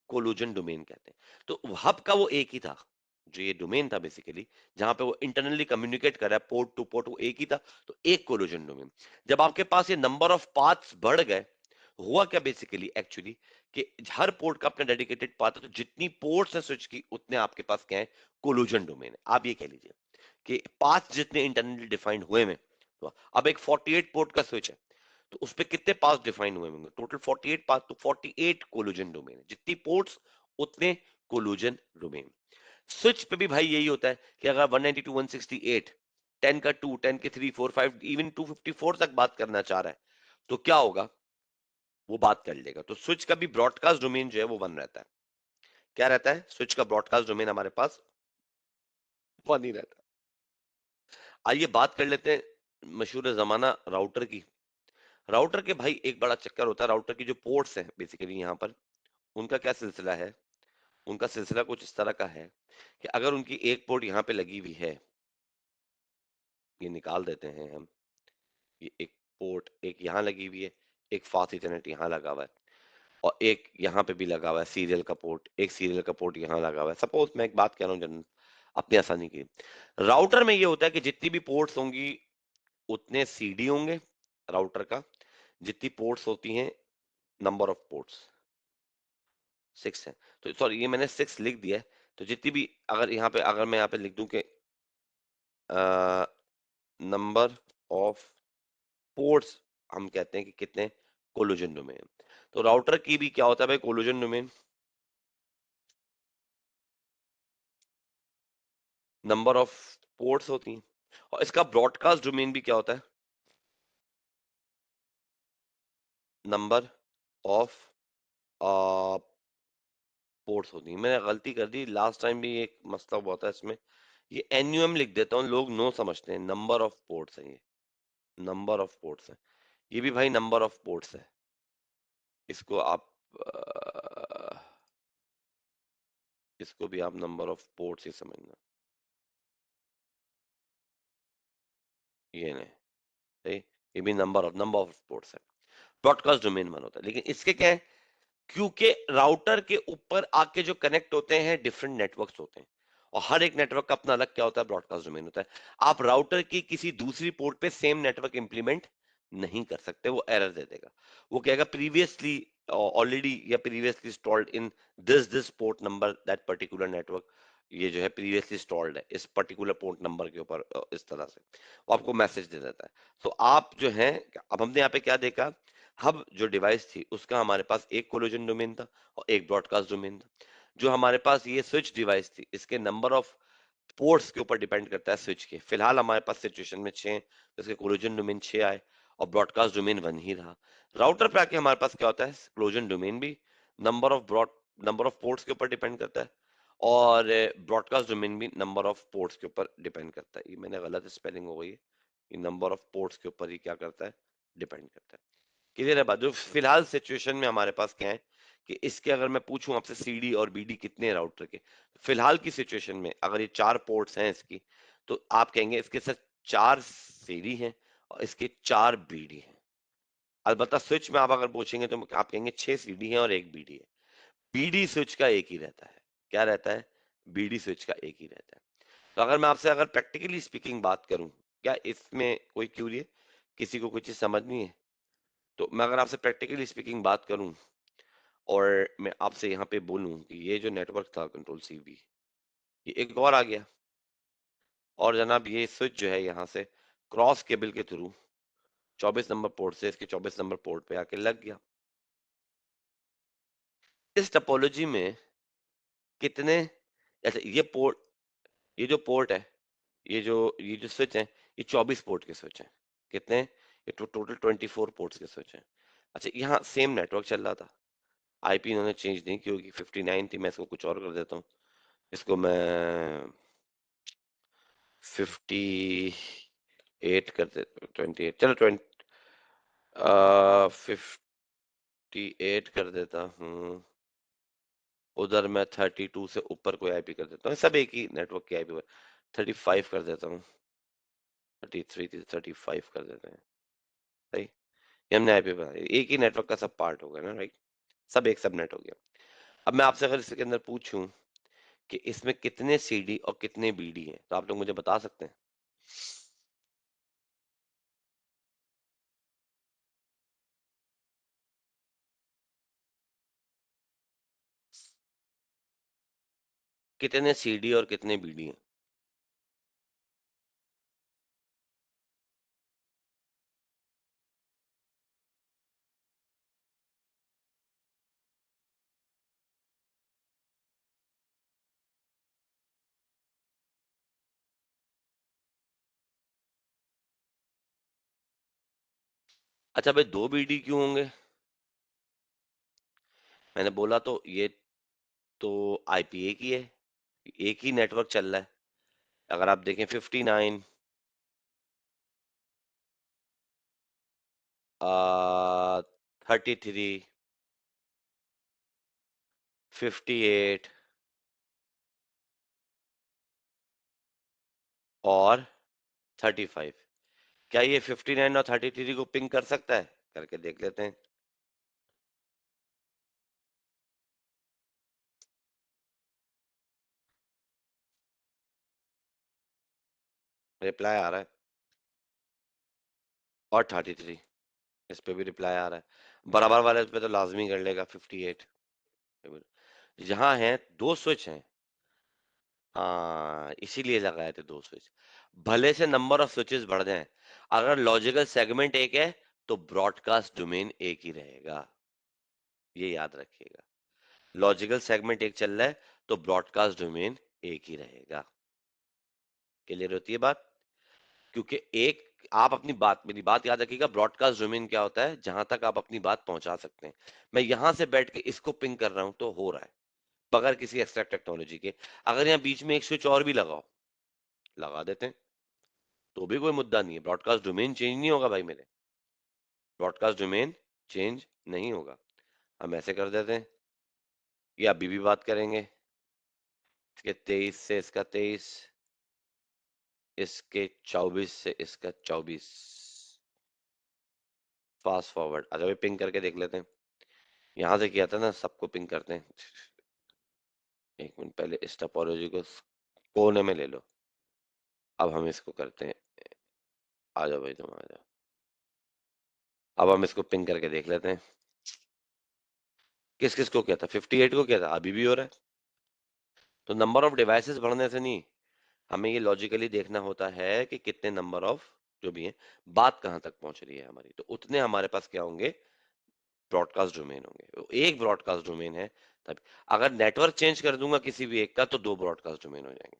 कोलूजन डोमेन कहते हैं। तो हब का वो एक ही था, जो ये डोमेन था बेसिकली, जहां पे वो इंटरनली कम्युनिकेट कर रहा है पोर्ट टू पोर्ट, वो एक ही था। तो एक कोलूजन डोमेन। जब आपके पास ये नंबर ऑफ पाथ्स बढ़ गए, हुआ क्या बेसिकली एक्चुअली कि हर पोर्ट का अपना डेडिकेटेड पाथ है, तो जितनी पोर्ट्स है स्विच की उतने आपके पास क्या है? कोलूजन डोमेन है। आप ये कह लीजिए कि पाथ जितने इंटरनली डिफाइंड हुए हैं, तो अब एक 48 पोर्ट का स्विच है तो उस पे कितने पाथ डिफाइन हुए होंगे? टोटल 48 पाथ, तो 48 कोलूजन डोमेन है। जितनी पोर्ट्स उतने कोलूजन डोमेन। स्विच पे भी भाई यही होता है कि अगर 192 168 10 का 2, 10 के 3 4 5 इवन 254 तक बात करना चाह रहा है तो क्या होगा? वो बात कर लेगा। तो स्विच का भी ब्रॉडकास्ट डोमेन जो है वो वन रहता है। क्या रहता है? स्विच का ब्रॉडकास्ट डोमेन हमारे पास वन ही रहता है। आइए बात कर लेते हैं मशहूर जमाना राउटर की। राउटर के भाई एक बड़ा चक्कर होता है, राउटर की जो पोर्ट्स हैं बेसिकली यहाँ पर, उनका क्या सिलसिला है? उनका सिलसिला कुछ इस तरह का है कि अगर उनकी एक पोर्ट यहाँ पे लगी हुई है, ये निकाल देते हैं हम, ये एक पोर्ट एक यहाँ लगी हुई है, एक फास्ट इथरनेट यहाँ लगा हुआ है, और एक यहाँ पे भी लगा हुआ है सीरियल का पोर्ट, एक सीरियल का पोर्ट यहाँ लगा हुआ है। सपोज मैं एक बात कह रहा हूँ जनरल, अपनी आसानी की। राउटर में ये होता है कि जितनी भी पोर्ट्स होंगी उतने सीडी होंगे राउटर का, जितनी पोर्ट्स होती हैं, नंबर ऑफ पोर्ट्स 6 है। तो सॉरी, ये मैंने 6 लिख दिया है। तो जितनी भी, अगर यहाँ पे, अगर मैं यहाँ पे लिख दूं कि नंबर ऑफ पोर्ट्स हम कहते हैं कि कितने कोलिजन डोमेन। तो राउटर की भी क्या होता है भाई, collision domain, number of ports होती हैं। और इसका ब्रॉडकास्ट डोमेन भी क्या होता है, नंबर ऑफ पोर्ट्स होती है। मैंने गलती कर दी लास्ट टाइम भी, एक मसला हुआ था इसमें, ये एनयूएम लिख देता हूँ, लोग नो समझते हैं, नंबर ऑफ पोर्ट्स है ये, नंबर ऑफ पोर्ट्स है, ये भी भाई नंबर ऑफ पोर्ट्स है। इसको आप इसको भी आप नंबर ऑफ पोर्ट्स ही समझना, ये नहीं, सही, ये भी नंबर ऑफ पोर्ट्स है। ब्रॉडकास्ट डोमेन वन होता है, लेकिन इसके क्या है, क्योंकि राउटर के ऊपर आके जो कनेक्ट होते हैं डिफरेंट नेटवर्क्स होते हैं, और हर एक नेटवर्क का अपना अलग क्या होता है, ब्रॉडकास्ट डोमेन होता है। आप राउटर की किसी दूसरी पोर्ट पे सेम नेटवर्क इंप्लीमेंट नहीं कर सकते, वो एरर दे देगा। वो कहेगा प्रीवियसली ऑलरेडी या previously installed in this port number that particular network, ये जो है प्रीवियसली इंस्टॉल्ड है इस पर्टिकुलर पोर्ट नंबर के ऊपर, इस तरह से वो आपको मैसेज दे देता है। तो आप जो है, अब हमने यहाँ पे क्या देखा, हब जो डिवाइस थी उसका हमारे पास एक कोलिजन डोमेन था और एक ब्रॉडकास्ट डोमेन था। जो हमारे पास ये स्विच डिवाइस थी, इसके नंबर ऑफ पोर्ट्स के ऊपर डिपेंड करता है स्विच के। फिलहाल हमारे पास सिचुएशन में 6, तो इसके कोलिजन डोमेन 6 आए और ब्रॉडकास्ट डोमेन 1 ही रहा। राउटर पे आके हमारे पास क्या होता है, कोलिजन डोमेन भी नंबर ऑफ पोर्ट्स के ऊपर डिपेंड करता है, और ब्रॉडकास्ट डोमेन भी नंबर ऑफ पोर्ट्स के ऊपर डिपेंड करता है। ये मैंने गलत स्पेलिंग हो गई है, ये नंबर ऑफ पोर्ट्स के ऊपर ही क्या करता है, डिपेंड करता है। क्लियर है बात। जो फिलहाल सिचुएशन में हमारे पास क्या है कि इसके अगर मैं पूछूं आपसे सीडी और बीडी कितने हैं राउटर के, फिलहाल की सिचुएशन में अगर ये 4 पोर्ट्स हैं इसकी, तो आप कहेंगे इसके साथ 4 सीडी हैं और इसके 4 बीडी हैं। अलबत्ता स्विच में आप अगर पूछेंगे तो आप कहेंगे 6 सीडी हैं और एक बीडी है। बीडी स्विच का एक ही रहता है, क्या रहता है, बीडी स्विच का एक ही रहता है। तो अगर मैं आपसे अगर प्रैक्टिकली स्पीकिंग बात करूं, क्या इसमें कोई क्यूरी है, किसी को कोई चीज समझनी है, तो मैं अगर आपसे प्रैक्टिकली स्पीकिंग बात करूं और मैं आपसे यहाँ पे बोलूं कि ये जो नेटवर्क था कंट्रोल सीबी, ये एक और आ गया, और जनाब ये स्विच जो है यहाँ से क्रॉस केबल के थ्रू 24 नंबर पोर्ट से इसके 24 नंबर पोर्ट पे आके लग गया। इस टोपोलॉजी में कितने, अच्छा ये जो पोर्ट है, ये जो स्विच है, ये 24 पोर्ट के स्विच हैं। कितने, ये टोटल 24 पोर्ट्स के स्विच हैं। अच्छा, यहाँ सेम नेटवर्क चल रहा था, आईपी इन्होंने चेंज नहीं की होगी, 59 थी, मैं इसको कुछ और कर देता हूँ, इसको मैं 58 कर दे, 28, चलो 58 कर देता हूँ, उधर मैं 32 से ऊपर कोई आईपी कर देता हूँ, सब एक ही नेटवर्क की आईपी पर 35 कर देता हूँ, 33 35 कर देते हैं, सही। ये हमने आईपी पर, एक ही नेटवर्क का सब पार्ट हो गया ना, राइट, सब एक सब नेट हो गया। अब मैं आपसे अगर इसके अंदर पूछूं कि इसमें कितने सीडी और कितने बीडी हैं, तो आप लोग मुझे बता सकते हैं, कितने सीडी और कितने बीडी हैं। अच्छा भाई, 2 बीडी क्यों होंगे, मैंने बोला तो ये तो आईपी एक ही है, एक ही नेटवर्क चल रहा है। अगर आप देखें 59, 33, 58 और 35, क्या ये 59 और 33 को पिंग कर सकता है, करके देख लेते हैं। रिप्लाई आ रहा है, और 33, इस पे भी रिप्लाई आ रहा है, बराबर वाले पे तो लाजमी कर लेगा 58। यहाँ है दो स्विच हैं, हाँ, इसीलिए लगाए थे दो स्विच, भले से नंबर ऑफ स्विचेस बढ़ जाएं, अगर लॉजिकल सेगमेंट एक है तो ब्रॉडकास्ट डोमेन एक ही रहेगा, ये याद रखिएगा। लॉजिकल सेगमेंट एक चल रहा है तो ब्रॉडकास्ट डोमेन एक ही रहेगा। क्लियर होती है बात? क्योंकि एक, आप अपनी बात, मेरी बात याद रखिएगा, ब्रॉडकास्ट डोमेन क्या होता है, जहां तक आप अपनी बात पहुंचा सकते हैं। मैं यहां से बैठ के इसको पिंग कर रहा हूं तो हो रहा है, बगैर किसी एक्स्ट्रा टेक्नोलॉजी के। अगर यहाँ बीच में एक स्विच और भी लगाओ, लगा देते हैं, तो भी कोई मुद्दा नहीं है, ब्रॉडकास्ट डोमेन चेंज नहीं होगा भाई मेरे, ब्रॉडकास्ट डोमेन चेंज नहीं होगा। हम ऐसे कर देते हैं, या अभी भी बात करेंगे, इसके 23 से इसका 23, इसके 24 से इसका 24, फास्ट फॉरवर्ड। अच्छा भाई पिंग करके देख लेते हैं, यहां से किया था ना, सबको पिंग करते हैं। एक मिनट, पहले इस टोपोलॉजी को कोने में ले लो, अब हम इसको करते हैं। आ जाओ भाई तुम आ जाओ, अब हम इसको पिंग करके देख लेते हैं। किस किस को किया था, 58 को किया था, अभी भी हो रहा है। तो नंबर ऑफ डिवाइसेस बढ़ने से नहीं, हमें ये लॉजिकली देखना होता है कि कितने नंबर ऑफ, जो भी है, बात कहां तक पहुंच रही है हमारी, तो उतने हमारे पास क्या होंगे, ब्रॉडकास्ट डोमेन होंगे। तो एक ब्रॉडकास्ट डोमेन है तब, अगर नेटवर्क चेंज कर दूंगा किसी भी एक का तो दो ब्रॉडकास्ट डोमेन हो जाएंगे।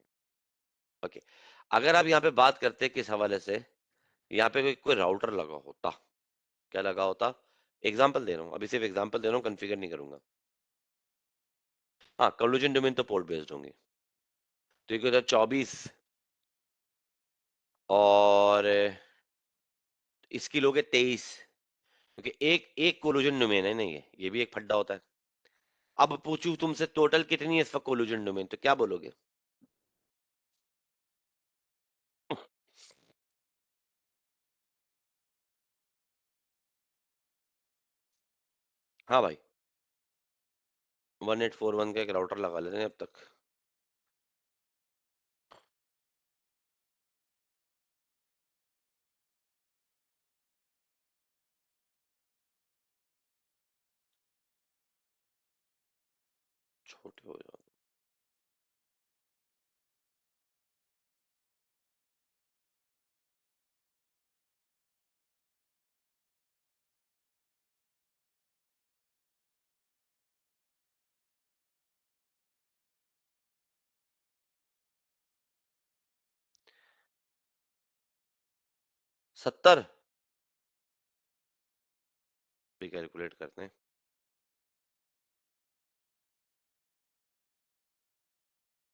ओके, अगर आप यहाँ पे बात करते हैं किस हवाले से, यहाँ पे कोई राउटर लगा होता, क्या लगा होता, एग्जाम्पल दे रहा हूँ, अभी सिर्फ एग्जाम्पल दे रहा हूँ, कॉन्फ़िगर नहीं करूंगा। हाँ, कोलिजन डोमेन तो पोर्ट बेस्ड होंगे, तो ये होता है 24, और इसकी लोगे 23, क्योंकि एक एक कोलिजन डोमेन है ना, ये भी एक फड्डा होता है। अब पूछूं तुमसे टोटल कितनी है इस वक्त कोलिजन डोमेन, तो क्या बोलोगे? हाँ भाई, 1841 का एक राउटर लगा लेते हैं अब तक। छोटे हो जाओ। 70 भी कैलकुलेट करते हैं।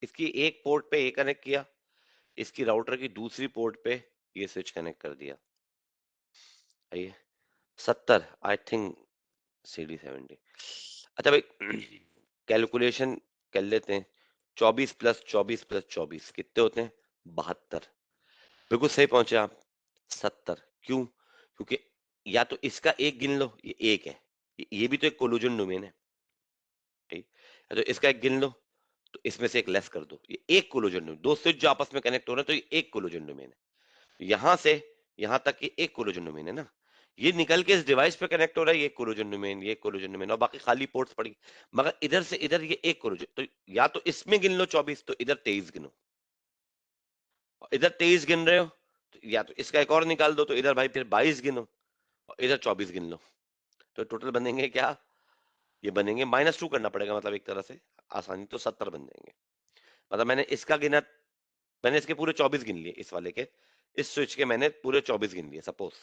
इसकी एक पोर्ट पे ए कनेक्ट किया, इसकी राउटर की दूसरी पोर्ट पे ये स्विच कनेक्ट कर दिया, ये 70, आई थिंक CD70। अच्छा भाई, कैलकुलेशन कर लेते हैं, 24 + 24 + 24 कितने होते हैं, 72। बिल्कुल सही पहुंचे आप, 70। क्यों? क्योंकि या तो इसका एक गिन लो, ये एक है, ये भी तो एक कोलिजन डोमेन है, ठीक, या तो इसका एक गिन लो, तो इसमें से एक लेस कर दो, ये एक कोलिजन डोमेन, दो स्विच जो आपस में कनेक्ट हो रहे हैं तो ये एक कोलिजन डोमेन है। यहां से यहां तक ये एक कोलिजन डोमेन है ना, ये निकल के इस डिवाइस पे कनेक्ट हो रहा है, ये कोलिजन डोमेन, ये कोलिजन डोमेन, और बाकी खाली पोर्ट्स पड़ी, मगर इधर से इधर ये एक कोलिजन, तो या तो इसमें गिन लो 24, तो इधर 23 गिनो, और इधर 23 गिन रहे हो, तो या तो इसका एक और निकाल दो, तो इधर भाई फिर 22 गिनो, और इधर 24 गिन लो, तो टोटल बनेंगे क्या, ये बनेंगे -2 करना पड़ेगा, मतलब एक तरह से आसानी, तो 70 बन जाएंगे। मतलब मैंने इसका गिना, मैंने इसके पूरे 24 गिन लिए, इस वाले के, इस स्विच के मैंने पूरे 24 गिन लिए सपोज।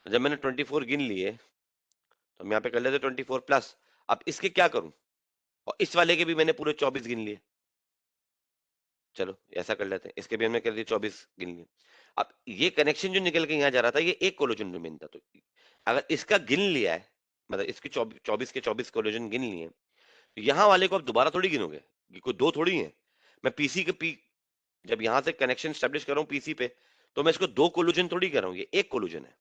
जब मैंने 24 गिन लिए, तो हम यहाँ पे कर लेते 24+, अब इसके क्या करूं, और इस वाले के भी मैंने पूरे 24 गिन लिए, चलो ऐसा कर लेते हैं, इसके भी हमने कर दिए 24 गिन लिए। अब ये कनेक्शन जो निकल के यहाँ जा रहा था, ये एक कोलिजन डोमेन था, तो अगर इसका गिन लिया है, मतलब इसकी 24 के 24 कोलिजन गिन लिए, तो यहाँ वाले को अब दोबारा थोड़ी गिनोगे, ये कोई दो थोड़ी है। मैं पीसी के पी जब यहाँ से कनेक्शन स्टेब्लिश कर रहा हूँ पीसी पे, तो मैं इसको दो कोलिजन थोड़ी कर रहा हूँ, ये एक कोलिजन है।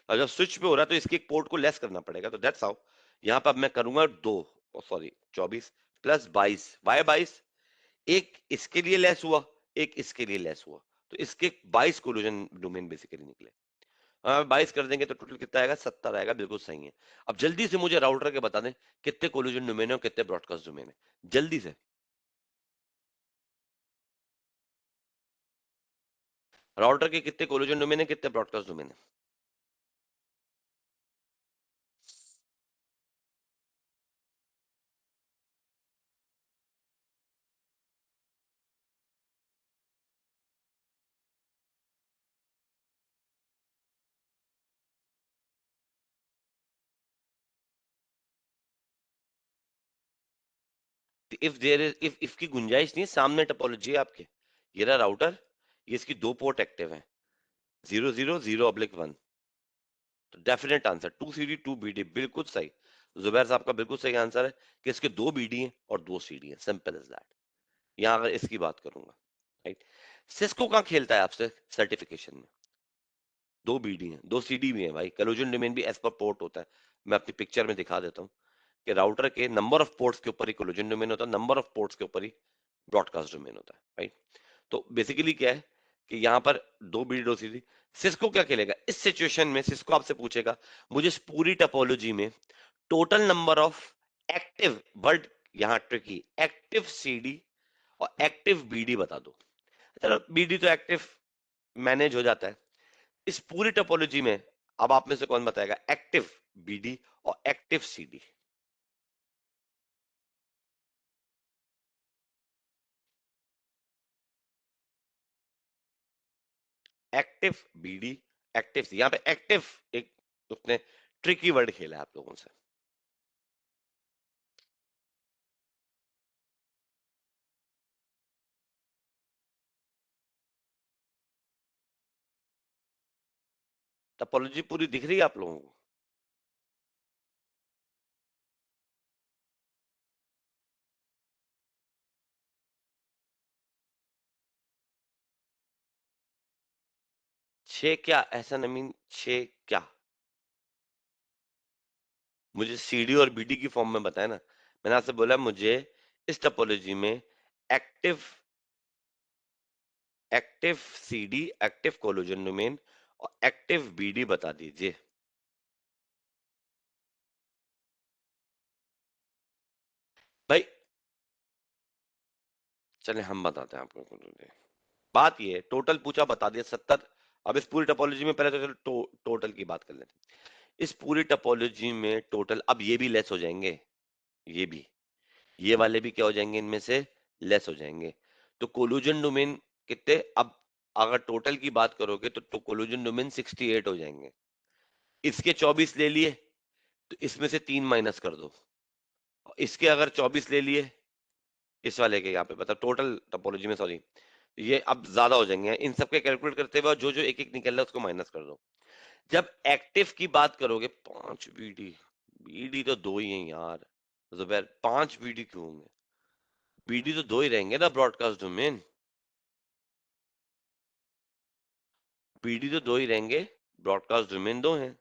और जब स्विच पे हो रहा है तो इसके एक पोर्ट को लेस करना पड़ेगा, तो दैट्स हाउ, यहाँ पर अब मैं करूंगा दो, सॉरी 24 + 22, वाई 22, एक इसके लिए लेस हुआ, एक इसके लिए लेस हुआ, तो इसके 22 कोलिजन डोमेन बेसिकली निकले। 22 कर देंगे तो टोटल कितना आएगा, 70 आएगा, बिल्कुल सही है। अब जल्दी से मुझे राउटर के बता दें कितने कोलिजन डोमेन है और कितने ब्रॉडकास्ट डोमेन है, जल्दी से। राउटर के कितने कोलिजन डोमेन है, कितने ब्रॉडकास्ट डोमेन है? इफ देयर इज इफ की गुंजाइश नहीं है, सामने टोपोलॉजी है आपके, ये रहा राउटर, ये इसकी दो पोर्ट एक्टिव है, 0 0 0/1, तो डेफिनेट आंसर 2 CD 2 BD, बिल्कुल सही। जुबैर साहब का बिल्कुल सही आंसर है कि इसके 2 BD हैं और 2 CD हैं, सिंपल इज दैट। यहां अगर इसकी बात करूंगा, राइट। सिस्को कहाँ खेलता है आपसे सर्टिफिकेशन में? 2 BD हैं, 2 CD भी हैं भाई, कोलिजन डोमेन भी एज पर पोर्ट होता है। मैं अपनी पिक्चर में दिखा देता हूँ कि राउटर के नंबर ऑफ पोर्ट्स के ऊपर ही कोलिजन डोमेन होता है, नंबर ऑफ पोर्ट्स के ऊपर ही ब्रॉडकास्ट डोमेन होता है, राइट। तो बेसिकली क्या है कि यहाँ पर 2 BD 2 CD। सिस्को क्या खेलेगा इस सिचुएशन में? सिस्को आपसे पूछेगा मुझे इस पूरी टोपोलॉजी में total number of active, word यहाँ ट्रिकी, एक्टिव CD और एक्टिव BD बता दो। चलो BD तो एक्टिव मैनेज हो जाता है, इस पूरी टोपोलॉजी में अब आप में से कौन बताएगा एक्टिव BD और active CD? Active BD, active, यहाँ पे एक्टिव एक उसने ट्रिकी वर्ड खेला है आप लोगों से। टोपोलॉजी पूरी दिख रही है आप लोगों को? 6 क्या, ऐसा नहीं मीन 6 क्या? मुझे CD और BD की फॉर्म में बताया ना। मैंने आपसे बोला मुझे इस टोपोलॉजी में active, active CD, active collision domain और एक्टिव BD बता दीजिए। भाई चले हम बताते हैं आपको। बात ये है, टोटल पूछा बता दिया 70। अब इस पूरी टोपोलॉजी में पहले तो चलो टोटल की बात कर लेते हैं। इस पूरी टोपोलॉजी में टोटल, अब ये भी लेस हो जाएंगे, ये भी, ये वाले भी क्या हो जाएंगे, इनमें से लेस हो जाएंगे। तो कोलिजन डोमेन कितने अब, अगर टोटल की बात करोगे तो कोलिजन डोमेन 68 हो जाएंगे। इसके 24 ले लिए तो इसमें से 3 माइनस कर दो, और इसके अगर 24 ले लिए, इस वाले के यहाँ पे मतलब टोटल टोपोलॉजी में, सॉरी, ये अब ज्यादा हो जाएंगे, इन सबके कैलकुलेट करते हुए जो जो एक एक निकल रहा है उसको माइनस कर दो। जब एक्टिव की बात करोगे 5 BD, BD तो दो ही हैं यार, जुबैर 5 BD क्यों होंगे? BD तो दो ही रहेंगे ना ब्रॉडकास्ट डोमेन, BD तो दो ही रहेंगे, ब्रॉडकास्ट डोमेन दो हैं।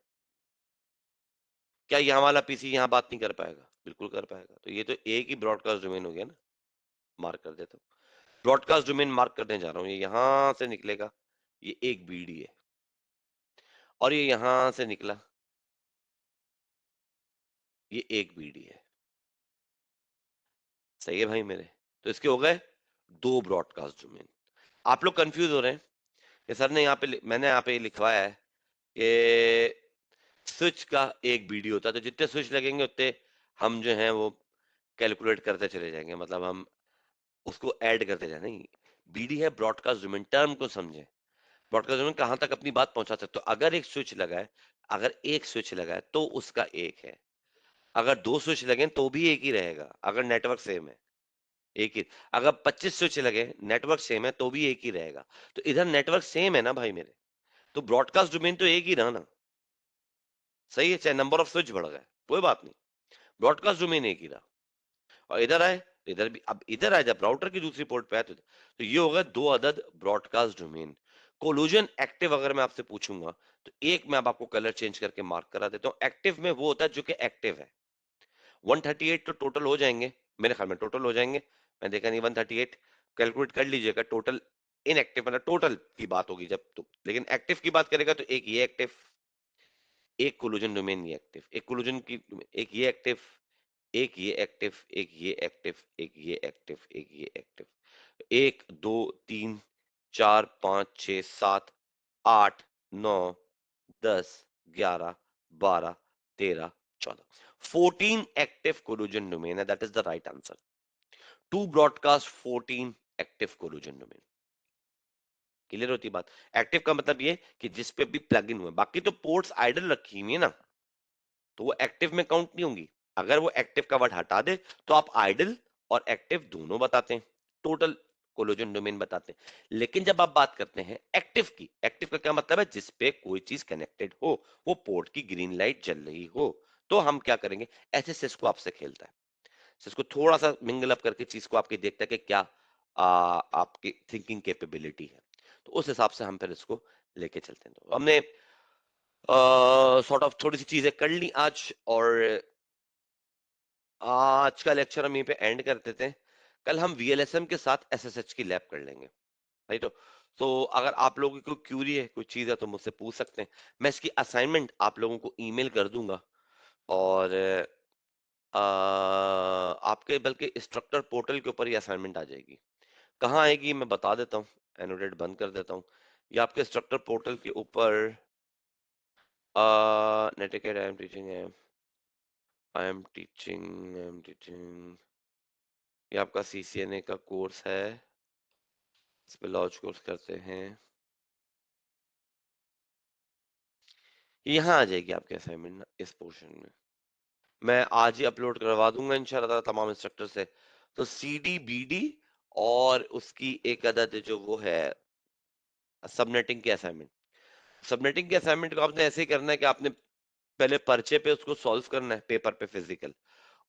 क्या यहाँ वाला पीसी यहाँ बात नहीं कर पाएगा? बिल्कुल कर पाएगा। तो ये तो एक ही ब्रॉडकास्ट डोमेन हो गया ना, मार्क कर देता हूँ। ब्रॉडकास्ट डोमेन मार्क करने जा रहा हूँ, ये यहां से निकलेगा, ये एक BD है, और ये यहां से निकला, ये एक BD है। सही है भाई मेरे? तो इसके हो गए दो ब्रॉडकास्ट डोमेन। आप लोग कंफ्यूज हो रहे हैं कि सर ने यहाँ पे मैंने यहाँ पे लिखवाया है कि स्विच का एक BD होता है, तो जितने स्विच लगेंगे उतने हम जो हैं वो कैलकुलेट करते चले जाएंगे, मतलब हम उसको ऐड करते जाए। नहीं, BD है ब्रॉडकास्ट डोमेन, टर्म को समझे। ब्रॉडकास्ट डोमेन कहां तक अपनी बात पहुंचा सकते हो? अगर एक स्विच लगा है, अगर एक स्विच लगा है तो उसका एक है, अगर दो स्विच लगे तो भी एक ही रहेगा, अगर नेटवर्क सेम है एक ही, अगर 25 स्विच लगे नेटवर्क सेम है तो भी एक ही रहेगा। तो इधर नेटवर्क सेम है ना भाई मेरे, तो ब्रॉडकास्ट डोमेन तो एक ही रहा ना। सही है, चाहे नंबर ऑफ स्विच बढ़ गए कोई बात नहीं, ब्रॉडकास्ट डोमेन एक ही रहा। और इधर आए, इधर भी, अब इधर आए जब राउटर की दूसरी पोर्ट पे आए तो ये होगा दो अदद ब्रॉडकास्ट डोमेन। कोलिजन एक्टिव अगर मैं आपसे पूछूंगा तो एक मैं अब आपको कलर चेंज करके मार्क करा देता हूँ। एक्टिव में वो होता है जो कि एक्टिव है। 138 तो टोटल हो जाएंगे, मेरे ख्याल में टोटल हो जाएंगे, मैं देखा नहीं 138, कैलकुलेट कर लीजिएगा टोटल। इनएक्टिव मतलब टोटल की बात होगी जब तो, लेकिन एक्टिव की बात करेगा तो एक ये एक्टिव, एक कोलिजन डोमेन ये एक्टिव, एक कोलिजन की, एक ये एक्टिव, एक ये एक्टिव, एक ये एक्टिव, एक ये एक्टिव, एक ये एक्टिव, एक दो तीन, 4 5 6 7 8 9 10 11 12 13 14 14 active collision domain है, that is the right answer. To broadcast 14 active collision domain. Clear होती बात? एक्टिव का मतलब ये कि जिस पे भी प्लग इन हुए, बाकी तो पोर्ट्स आइडल रखी हुई है ना, तो वो एक्टिव में काउंट नहीं होंगी. अगर वो एक्टिव का वर्ड हटा दे तो आप आइडल और एक्टिव दोनों बताते हैं, टोटल कोलोजन डोमेन बताते हैं. लेकिन जब आप बात करते हैं एक्टिव की, एक्टिव का क्या मतलब है? जिस पे कोई चीज कनेक्टेड हो, वो पोर्ट की ग्रीन लाइट जल रही हो, तो हम क्या करेंगे? ऐसे सिस्को आपसे खेलता है, सिस्को थोड़ा सा मिंगल अप करके चीज को आपकी देखता है कि क्या आपकी थिंकिंग कैपेबिलिटी है, तो उस हिसाब से हम फिर इसको लेके चलते हैं. तो हमने सॉर्ट ऑफ थोड़ी सी चीजें कर ली आज, और आज का लेक्चर हम यहीं पे एंड कर देते हैं. कल हम वीएलएसएम के साथ एसएसएच की लैब कर लेंगे, राइट? तो अगर आप लोगों की कोई क्यूरी है, कोई चीज है, तो मुझसे पूछ सकते हैं. मैं इसकी असाइनमेंट आप लोगों को ईमेल कर दूंगा, और आपके बल्कि इंस्ट्रक्टर पोर्टल के ऊपर ही असाइनमेंट आ जाएगी. कहाँ आएगी मैं बता देता हूँ, एनोटेट बंद कर देता हूँ. ये आपके इंस्ट्रक्टर पोर्टल के ऊपर नेटिकेट आई एम टीचिंग, ये आपका सीसीएनए का कोर्स है, इस पे लॉन्च कोर्स करते हैं. यहाँ आ जाएगी आपकी असाइनमेंट ना, इस पोर्शन में. मैं आज ही अपलोड करवा दूंगा इंशाल्लाह ताला तमाम इंस्ट्रक्टर से. तो सीडी बीडी और उसकी एक अदद जो वो है सबनेटिंग की असाइनमेंट, सबनेटिंग की असाइनमेंट को आपने ऐसे ही करना है कि आपने पहले पर्चे पे उसको सॉल्व करना है, पेपर पे फिजिकल,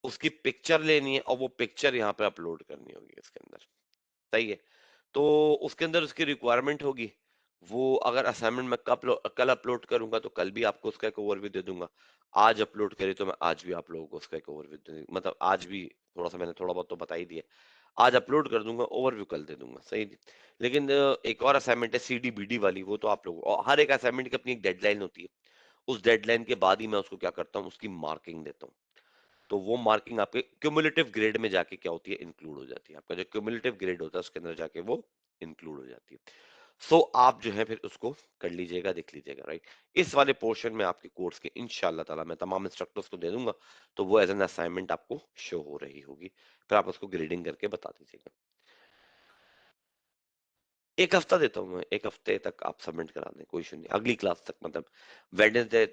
उसकी पिक्चर लेनी है और वो पिक्चर यहाँ पे अपलोड करनी होगी इसके अंदर. सही है? तो उसके अंदर उसकी रिक्वायरमेंट होगी. वो अगर असाइनमेंट मैं कल अपलोड करूंगा तो कल भी आपको उसका एक ओवरव्यू दे दूंगा. आज अपलोड करी तो मैं आज भी आप लोगों को उसका एक ओवरव्यू दे, मतलब आज भी थोड़ा सा मैंने थोड़ा बहुत तो बता ही दिया. आज अपलोड कर दूंगा, ओवरव्यू कल दे दूंगा. सही है? लेकिन एक और असाइनमेंट है सीडी बीडी वाली, वो तो आप लोगों, और हर एक असाइनमेंट की अपनी एक डेडलाइन होती है. उस डेडलाइन के बाद ही मैं उसको क्या करता हूँ, उसकी मार्किंग देता हूँ. तो वो मार्किंग आपके क्यूमुलेटिव ग्रेड में जाके क्या होती है, इंक्लूड हो जाती है. आपका जो क्यूमुलेटिव ग्रेड होता है उसके अंदर जाके वो इंक्लूड हो जाती है. सो आप जो है फिर उसको कर लीजिएगा, देख लीजिएगा, राइट? इस वाले पोर्शन में आपके कोर्स के इंशाल्लाह ताला मैं तमाम इंस्ट्रक्टर्स को दे दूंगा, तो वो एज एन असाइनमेंट आपको शो हो रही होगी, फिर आप उसको ग्रेडिंग करके बता दीजिएगा. एक हफ्ता देता हूँ मैं, एक हफ्ते तक आप सबमिट करा दें, कोई इशू नहीं, अगली क्लास तक. मतलब वेडनेसडे,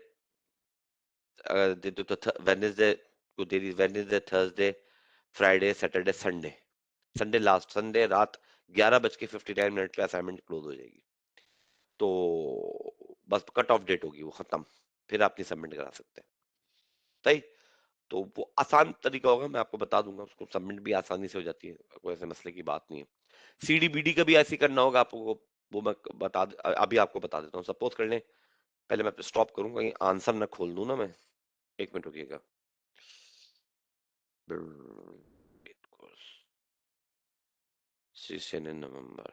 दे दो तो वेडनेसडे को दे दी, Wednesday Thursday Friday Saturday Sunday, Sunday last Sunday रात 11:59 पे असाइनमेंट क्लोज हो जाएगी. तो बस कट ऑफ डेट होगी, वो खत्म, फिर आप नहीं सबमिट करा सकते. सही? तो वो आसान तरीका होगा, मैं आपको बता दूंगा, उसको सबमिट भी आसानी से हो जाती है, कोई ऐसे मसले की बात नहीं है. सीडी बीडी का भी ऐसे ही करना होगा आपको, वो मैं अभी आपको बता देता हूँ. सपोज कर लें, पहले मैं स्टॉप करूंगा, कहीं आंसर ना खोल दूं ना मैं. एक मिनट रुकिएगा. नवंबर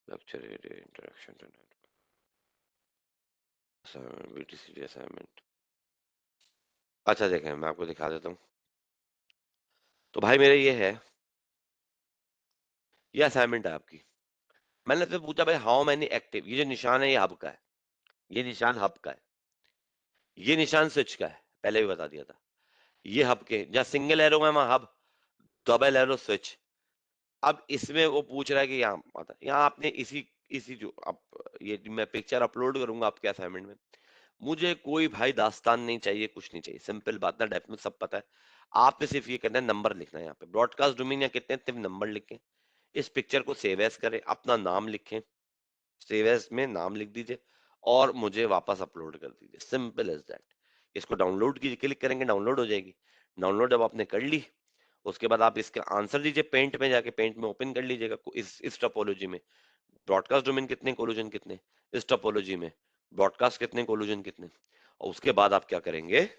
लेक्चर इंट्रोडक्शन बीटीसी असाइनमेंट. अच्छा देखें, मैं आपको दिखा देता हूँ. तो भाई मेरे ये है, ये असाइनमेंट है आपकी. मैंने तो पूछा भाई हाउ मैनी एक्टिव, ये जो निशान है ये हब का है, ये निशान हब का है, ये निशान स्विच का है, पहले भी बता दिया था. ये हब के जहाँ सिंगल एरो है वहां हब, डबल एरो स्विच. अब इसमें वो पूछ रहा है कि यहाँ आता, यहाँ आपने इसी इसी जो आप, ये मैं पिक्चर अपलोड करूंगा आपके असाइनमेंट में. मुझे कोई भाई दास्तान नहीं चाहिए, कुछ नहीं चाहिए, सिंपल बात है, डेफ में सब पता है. आपने सिर्फ ये करना है, नंबर लिखना है यहाँ पे, ब्रॉडकास्ट डोमेन या कितने, सिर्फ नंबर लिखें, इस पिक्चर को सेव एज करें, अपना नाम लिखें, सेव एज में नाम लिख दीजिए, और मुझे वापस अपलोड कर दीजिए, सिंपल एज दैट. इसको डाउनलोड की क्लिक करेंगे, डाउनलोड हो जाएगी. डाउनलोड जब आपने कर ली, उसके बाद आप इसका आंसर दीजिए, पेंट में जाके पेंट में ओपन कर लीजिएगा, इस टोपोलॉजी में ब्रॉडकास्ट डोमेन कितने, कोलिजन कितने, इस टोपोलॉजी में ब्रॉडकास्ट कितने, कोलिजन कितने. और उसके बाद आप क्या करेंगे,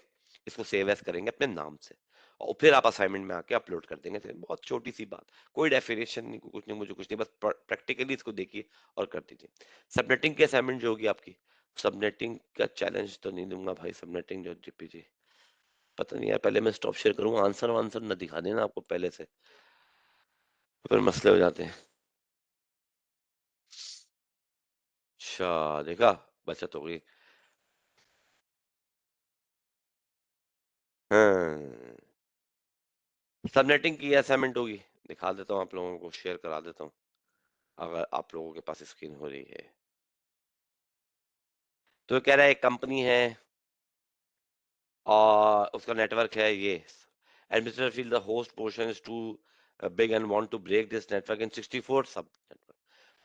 इसको सेव एज करेंगे अपने नाम से, और फिर आप असाइनमेंट में आके अपलोड कर देंगे. तो बहुत छोटी सी बात, कोई डेफिनेशन नहीं, कुछ नहीं, मुझे कुछ नहीं, बस प्रैक्टिकली इसको देखिए और कर दीजिए. सबनेटिंग की असाइनमेंट जो होगी आपकी, सबनेटिंग का चैलेंज तो नहीं दूंगा भाई, सबनेटिंग जो जीपीजी, पता नहीं यार, पहले मैं स्टॉप शेयर करूंगा, आंसर वांसर ना दिखा देना आपको पहले से, तो फिर मसले हो जाते हैं. अच्छा, देखा, बचत हो गई। हाँ, सबनेटिंग की असाइनमेंट होगी, दिखा देता हूँ आप लोगों को, शेयर करा देता हूँ अगर आप लोगों के पास स्क्रीन हो रही है। तो कह रहा है एक कंपनी है और उसका नेटवर्क है ये, administrator feel the host portion is too big and want to break this network in 64 sub network.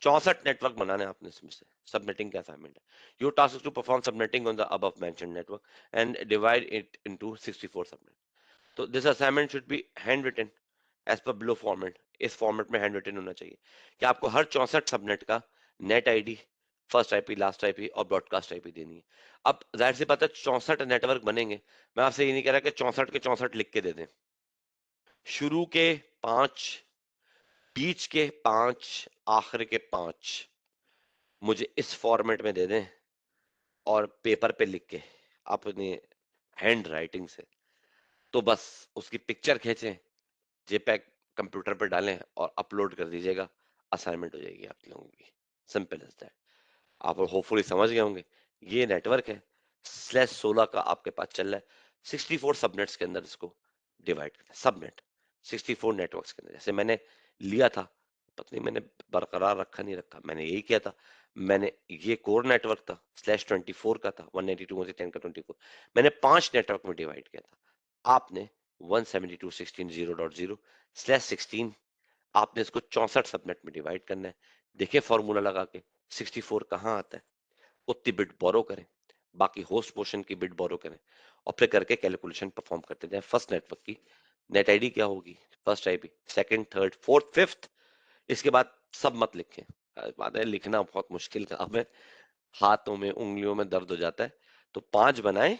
64 network बनाने हैं आपने इसमें से। सबनेटिंग का असाइनमेंट है। Your task is to perform subnetting on the above mentioned network and divide it into 64 subnet. तो this assignment should be handwritten as per below format. इस format में हैंड रिटन होना चाहिए कि आपको हर 64 सबनेट का net ID, first IP, last IP और ब्रॉडकास्ट आईपी देनी है। अब जाहिर सी बात है 64 नेटवर्क बनेंगे, मैं आपसे ये नहीं कह रहा कि 64 के 64 लिख के दे दें। शुरू के 5, बीच के 5, आखिर के 5 मुझे इस फॉर्मेट में दे दें और पेपर पे लिख के अपने हैंड राइटिंग से, तो बस उसकी पिक्चर खींचें, जेपैग कंप्यूटर पर डालें और अपलोड कर दीजिएगा। असाइनमेंट हो जाएगी आप लोगों की। Simple as that. आप होपफुली समझ गए होंगे। ये नेटवर्क है, /16 का आपके पास चल रहा है। 64 सबनेट्स के अंदर इसको डिवाइड करना है। सबनेट 64 नेटवर्क्स के अंदर, जैसे मैंने लिया था, पता नहीं मैंने बरकरार रखा नहीं रखा, मैंने यही किया था। मैंने ये कोर नेटवर्क था, /24 का था, 192.10 का 24, मैंने 5 नेटवर्क में डिवाइड किया था। आपने 172.16.0/16 आपने इसको 64 सबनेट में डिवाइड करना है। देखिए फॉर्मूला लगा के 64 कहाँ आता है, उतनी बिट बोरो करें, बाकी होस्ट पोर्शन की बिट बोरो करें और फिर करके कैलकुलेशन परफॉर्म करते जाए। फर्स्ट नेटवर्क की नेट आईडी क्या होगी, first IP, second, third, fourth, fifth, इसके बाद सब मत लिखें। बात है लिखना बहुत मुश्किल काम है, हाथों में उंगलियों में दर्द हो जाता है। तो 5 बनाए,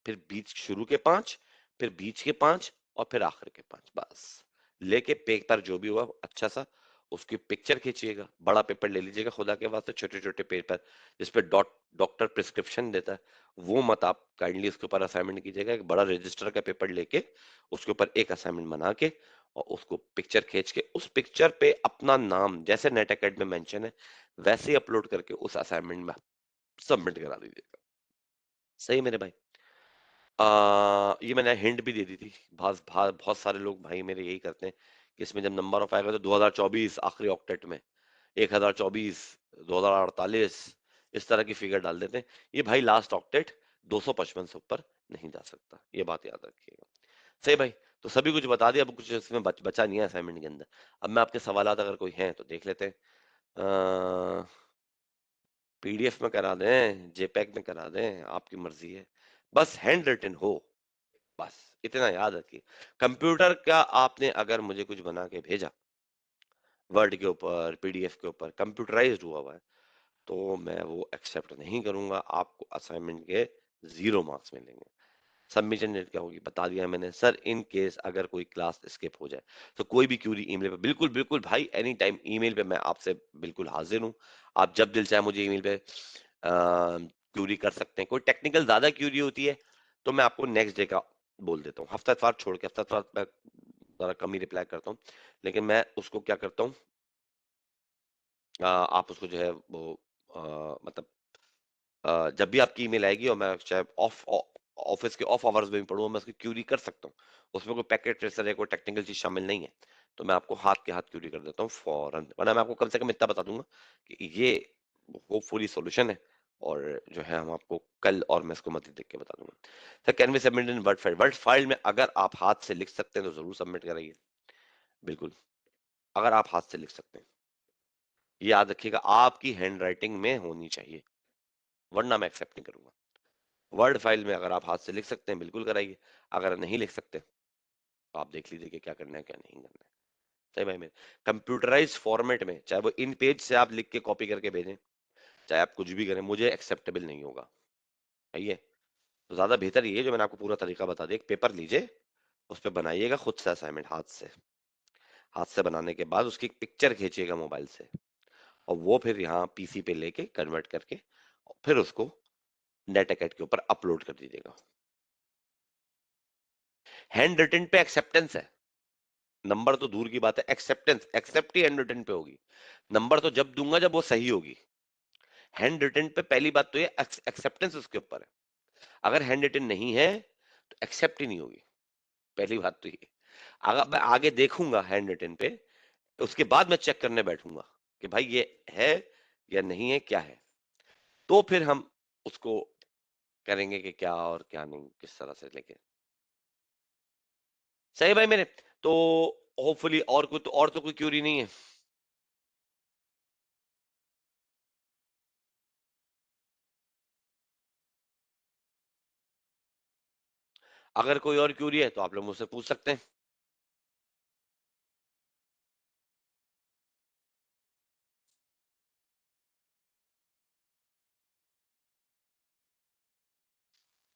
फिर बीच, शुरू के 5, फिर बीच के 5 और फिर आखिर के 5, बस। लेके पेपर जो भी हुआ अच्छा सा उसकी पिक्चर खींचिएगा, बड़ा पेपर ले लीजिएगा खुदा के वास्ते, छोटे छोटे पेपर जिसपे डॉक्टर प्रिस्क्रिप्शन देता है वो मत आप काइंडली उसके ऊपर असाइनमेंट कीजिएगा। एक बड़ा रजिस्टर का पेपर लेके उसके ऊपर एक असाइनमेंट बना के और उसको पिक्चर खींच के उस पिक्चर पे अपना नाम जैसे नेट अकेडमी में मेंशन है वैसे ही अपलोड करके उस असाइनमेंट में सबमिट करा दीजिएगा। सही मेरे भाई। ये मैंने हिंट भी दे दी थी। बहुत सारे लोग भाई मेरे यही करते हैं कि इसमें जब नंबर ऑफ आएगा तो 2024 आखिरी ऑक्टेट में, 1024, 2048, इस तरह की फिगर डाल देते हैं। ये भाई लास्ट ऑक्टेट 255 से ऊपर नहीं जा सकता, ये बात याद रखिएगा। सही भाई। तो सभी कुछ बता दिया, अब कुछ इसमें बचा नहीं है असाइनमेंट के अंदर। अब मैं आपके सवालात अगर कोई हैं तो देख लेते हैं। पीडीएफ में करा दें, जेपैग में करा दें, आपकी मर्जी है, बस हैंड रिटन हो, बस इतना याद रखिए। कंप्यूटर का आपने अगर मुझे कुछ बना के भेजा वर्ड के ऊपर, पीडीएफ के ऊपर, कंप्यूटराइज्ड हुआ हुआ है, तो मैं वो एक्सेप्ट नहीं करूंगा। आपको असाइनमेंट के 0 मार्क्स मिलेंगे। सबमिशन डेट क्या होगी बता दिया मैंने। सर इन केस अगर कोई क्लास स्किप हो जाए तो कोई भी क्यूरी ईमेल पे, बिल्कुल बिल्कुल भाई एनी टाइम ईमेल पे मैं आपसे बिल्कुल हाजिर हूँ। आप जब दिल चाहे मुझे ईमेल पे क्यूरी कर सकते हैं। कोई टेक्निकल ज्यादा क्यूरी होती है तो मैं आपको नेक्स्ट डे का बोल देता हूँ, हफ्ता इतवार छोड़ के। हफ्ता इतवार मैं जरा कम ही रिप्लाई करता हूँ, लेकिन मैं उसको क्या करता हूँ, आप उसको जो है वो मतलब जब भी आपकी ईमेल आएगी और मैं चाहे ऑफ ऑफिस के ऑफ आवर्स में भी पढ़ूँ मैं उसकी क्यूरी कर सकता हूँ। उसमें कोई पैकेट ट्रेसर या कोई टेक्निकल चीज शामिल नहीं है, तो मैं आपको हाथ के हाथ क्यूरी कर देता हूँ फौरन। वरना मैं आपको कम से कम इतना बता दूंगा कि ये होपफुली सॉल्यूशन है और जो है हम आपको कल और मैं इसको मत देख के बता दूंगा। Sir can be submit in word file? Word file में अगर आप हाथ से लिख सकते हैं तो जरूर सबमिट कराइए, बिल्कुल, अगर आप हाथ से लिख सकते हैं। याद रखिएगा आपकी हैंड राइटिंग में होनी चाहिए, वरना मैं एक्सेप्ट नहीं करूंगा। वर्ड फाइल में अगर आप हाथ से लिख सकते हैं बिल्कुल कराइए, अगर नहीं लिख सकते तो आप देख लीजिए कि क्या करना है क्या नहीं करना है। सही भाई मेरे। कंप्यूटराइज फॉर्मेट में चाहे वो इन पेज से आप लिख के कॉपी करके भेजें, चाहे आप कुछ भी करें, मुझे एक्सेप्टेबल नहीं होगा। सही है। तो ज्यादा बेहतर ये है जो मैंने आपको पूरा तरीका बता दिया, एक पेपर लीजिए, उस पर बनाइएगा खुद से असाइनमेंट हाथ से। हाथ से बनाने के बाद उसकी एक पिक्चर खींचिएगा मोबाइल से और वो फिर यहाँ पीसी पे लेके कन्वर्ट करके और फिर उसको नेट अकेट के ऊपर अपलोड कर दीजिएगा। हैंड रिटन पे एक्सेप्टेंस है, नंबर तो दूर की बात है, एक्सेप्टेंस एक्सेप्ट ही हैंड रिटन पे होगी। नंबर तो जब दूंगा जब वो सही होगी। हैंड रिटन पे पहली बात तो ये एक्सेप्टेंस उसके ऊपर है। अगर हैंड रिटन नहीं है तो एक्सेप्ट ही नहीं होगी, पहली बात तो ये। अगर मैं आगे देखूंगा हैंड रिटन पे, उसके बाद मैं चेक करने बैठूंगा कि भाई ये है या नहीं है, क्या है, तो फिर हम उसको करेंगे कि क्या और क्या नहीं, किस तरह से लेके। सही भाई मेरे। तो होपफुली और तो कोई क्यूरी नहीं है। अगर कोई और क्यूरी है तो आप लोग मुझसे पूछ सकते हैं।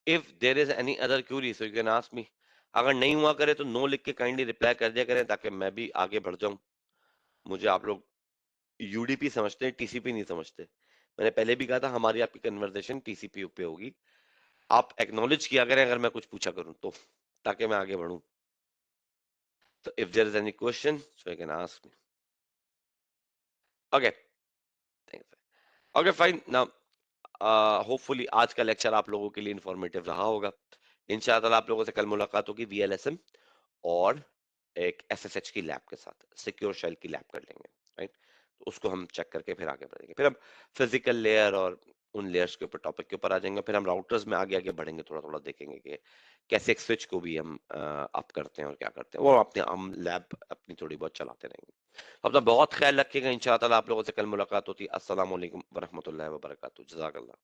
If there is any other query so you can ask me. अगर नहीं हुआ करे तो नो लिख के काइंडली रिप्लाई कर दिया करें, ताकि मैं भी आगे बढ़ जाऊं। मुझे आप लोग यूडीपी समझते हैं, टीसीपी नहीं समझते। मैंने पहले भी कहा था हमारी आपकी कन्वर्सेशन टीसीपी पे होगी। आप एक्नॉलेज किया करें अगर मैं कुछ पूछा करूं तो, ताकि मैं आगे बढ़ूं। तो if there is any question so you can ask me. Okay, okay fine now. Hopefully आज का लेक्चर आप लोगों के लिए इंफॉर्मेटिव रहा होगा। इंशाल्लाह आप लोगों से कल मुलाकात होगी वीएलएसएम और एक एसएसएच की लैब के साथ, सिक्योर शेल की लैब कर लेंगे, राइट। तो उसको हम चेक करके फिर आगे बढ़ेंगे, फिर हम फिजिकल लेयर और उन लेयर्स के ऊपर टॉपिक के ऊपर आ जाएंगे, फिर हम राउटर्स में आगे आगे बढ़ेंगे, थोड़ा थोड़ा देखेंगे कि कैसे एक स्विच को भी हम अप करते हैं और क्या करते हैं, वो अपने हम लैब अपनी थोड़ी बहुत चलाते रहेंगे। अपना बहुत ख्याल रखिएगा। इंशाअल्लाह आप लोगों से कल मुलाकात होती है। अस्सलाम वालेकुम वरहमतुल्लाहि वबरकातुहू। जज़ाकल्लाह।